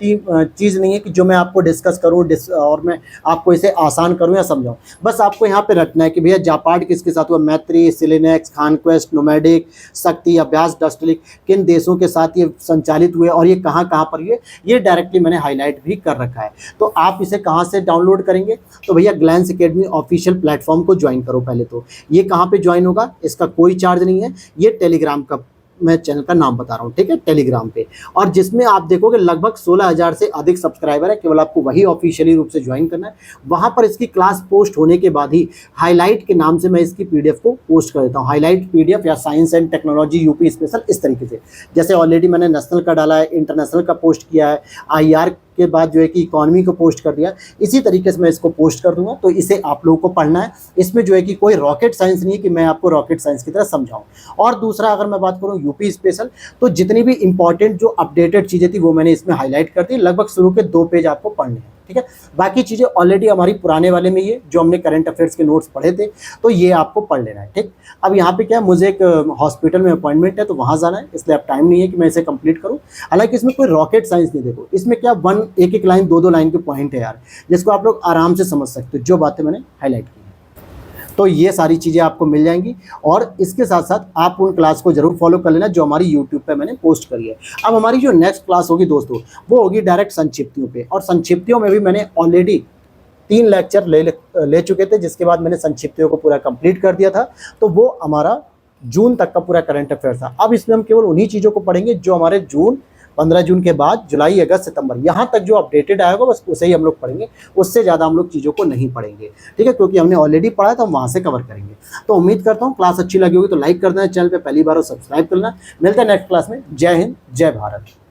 चीज़ नहीं है कि जो मैं आपको डिस्कस करूँ और मैं आपको इसे आसान करूँ या समझाऊँ। बस आपको यहाँ पे रटना है कि भैया जापार्ड किसके साथ हुआ, मैत्री, सिलेनेक्स, खानक्वेस्ट, नोमैडिक, शक्ति अभ्यास, डस्टलिक, किन देशों के साथ ये संचालित हुए और ये कहाँ कहाँ पर हुए, ये डायरेक्टली मैंने हाईलाइट भी कर रखा है। तो आप इसे कहाँ से डाउनलोड करेंगे, तो भैया ग्लैंस एकेडमी ऑफिशियल प्लेटफॉर्म को ज्वाइन करो। पहले तो ये कहाँ पे ज्वाइन होगा, इसका कोई चार्ज नहीं है, ये टेलीग्राम का मैं चैनल का नाम बता रहा हूँ, ठीक है, टेलीग्राम पे। और जिसमें आप देखोगे लगभग 16,000 से अधिक सब्सक्राइबर है। केवल आपको वही ऑफिशियली रूप से ज्वाइन करना है। वहाँ पर इसकी क्लास पोस्ट होने के बाद ही हाईलाइट के नाम से मैं इसकी PDF को पोस्ट कर देता हूँ। हाईलाइट PDF या science and technology UP special, इस तरीके से। जैसे ऑलरेडी मैंने नेशनल का डाला है, इंटरनेशनल का पोस्ट किया है, IR के बाद जो है कि इकोनॉमी को पोस्ट कर दिया, इसी तरीके से मैं इसको पोस्ट कर दूंगा। तो इसे आप लोगों को पढ़ना है। इसमें जो है कि कोई रॉकेट साइंस नहीं है कि मैं आपको रॉकेट साइंस की तरह समझाऊं। और दूसरा, अगर मैं बात करूं यूपी स्पेशल, तो जितनी भी इंपॉर्टेंट जो अपडेटेड चीज़ें थी वो मैंने इसमें हाईलाइट कर दी। लगभग शुरू के 2 पेज आपको पढ़ने हैं, ठीक है। बाकी चीज़ें ऑलरेडी हमारी पुराने वाले में ये जो हमने करंट अफेयर्स के नोट्स पढ़े थे, तो ये आपको पढ़ लेना है, ठीक। अब यहाँ पे क्या है, मुझे एक हॉस्पिटल में अपॉइंटमेंट है तो वहाँ जाना है, इसलिए अब टाइम नहीं है कि मैं इसे कंप्लीट करूँ। हालांकि इसमें कोई रॉकेट साइंस नहीं, देखो इसमें क्या एक एक लाइन 2-2 लाइन के पॉइंट है यार, जिसको आप लोग आराम से समझ सकते हो, जो बातें मैंने हाईलाइट की। तो ये सारी चीज़ें आपको मिल जाएंगी और इसके साथ साथ आप उन क्लास को जरूर फॉलो कर लेना जो हमारी यूट्यूब पे मैंने पोस्ट करी है। अब हमारी जो नेक्स्ट क्लास होगी दोस्तों, वो होगी डायरेक्ट संक्षिप्तियों पे, और संक्षिप्तियों में भी मैंने ऑलरेडी 3 लेक्चर ले चुके थे, जिसके बाद मैंने संक्षिप्तियों को पूरा कंप्लीट कर दिया था। तो वो हमारा जून तक का पूरा करंट अफेयर था। अब इसमें हम केवल उन्हीं चीज़ों को पढ़ेंगे जो हमारे 15 जून के बाद जुलाई, अगस्त, सितंबर यहाँ तक जो अपडेटेड आएगा बस उसे ही हम लोग पढ़ेंगे, उससे ज़्यादा हम लोग चीज़ों को नहीं पढ़ेंगे, ठीक है, क्योंकि हमने ऑलरेडी पढ़ा तो हम वहाँ से कवर करेंगे। तो उम्मीद करता हूँ क्लास अच्छी लगी होगी, तो लाइक कर देना, चैनल पे पहली बार हो सब्सक्राइब कर लेना। मिलते हैं नेक्स्ट क्लास में। जय हिंद, जय भारत।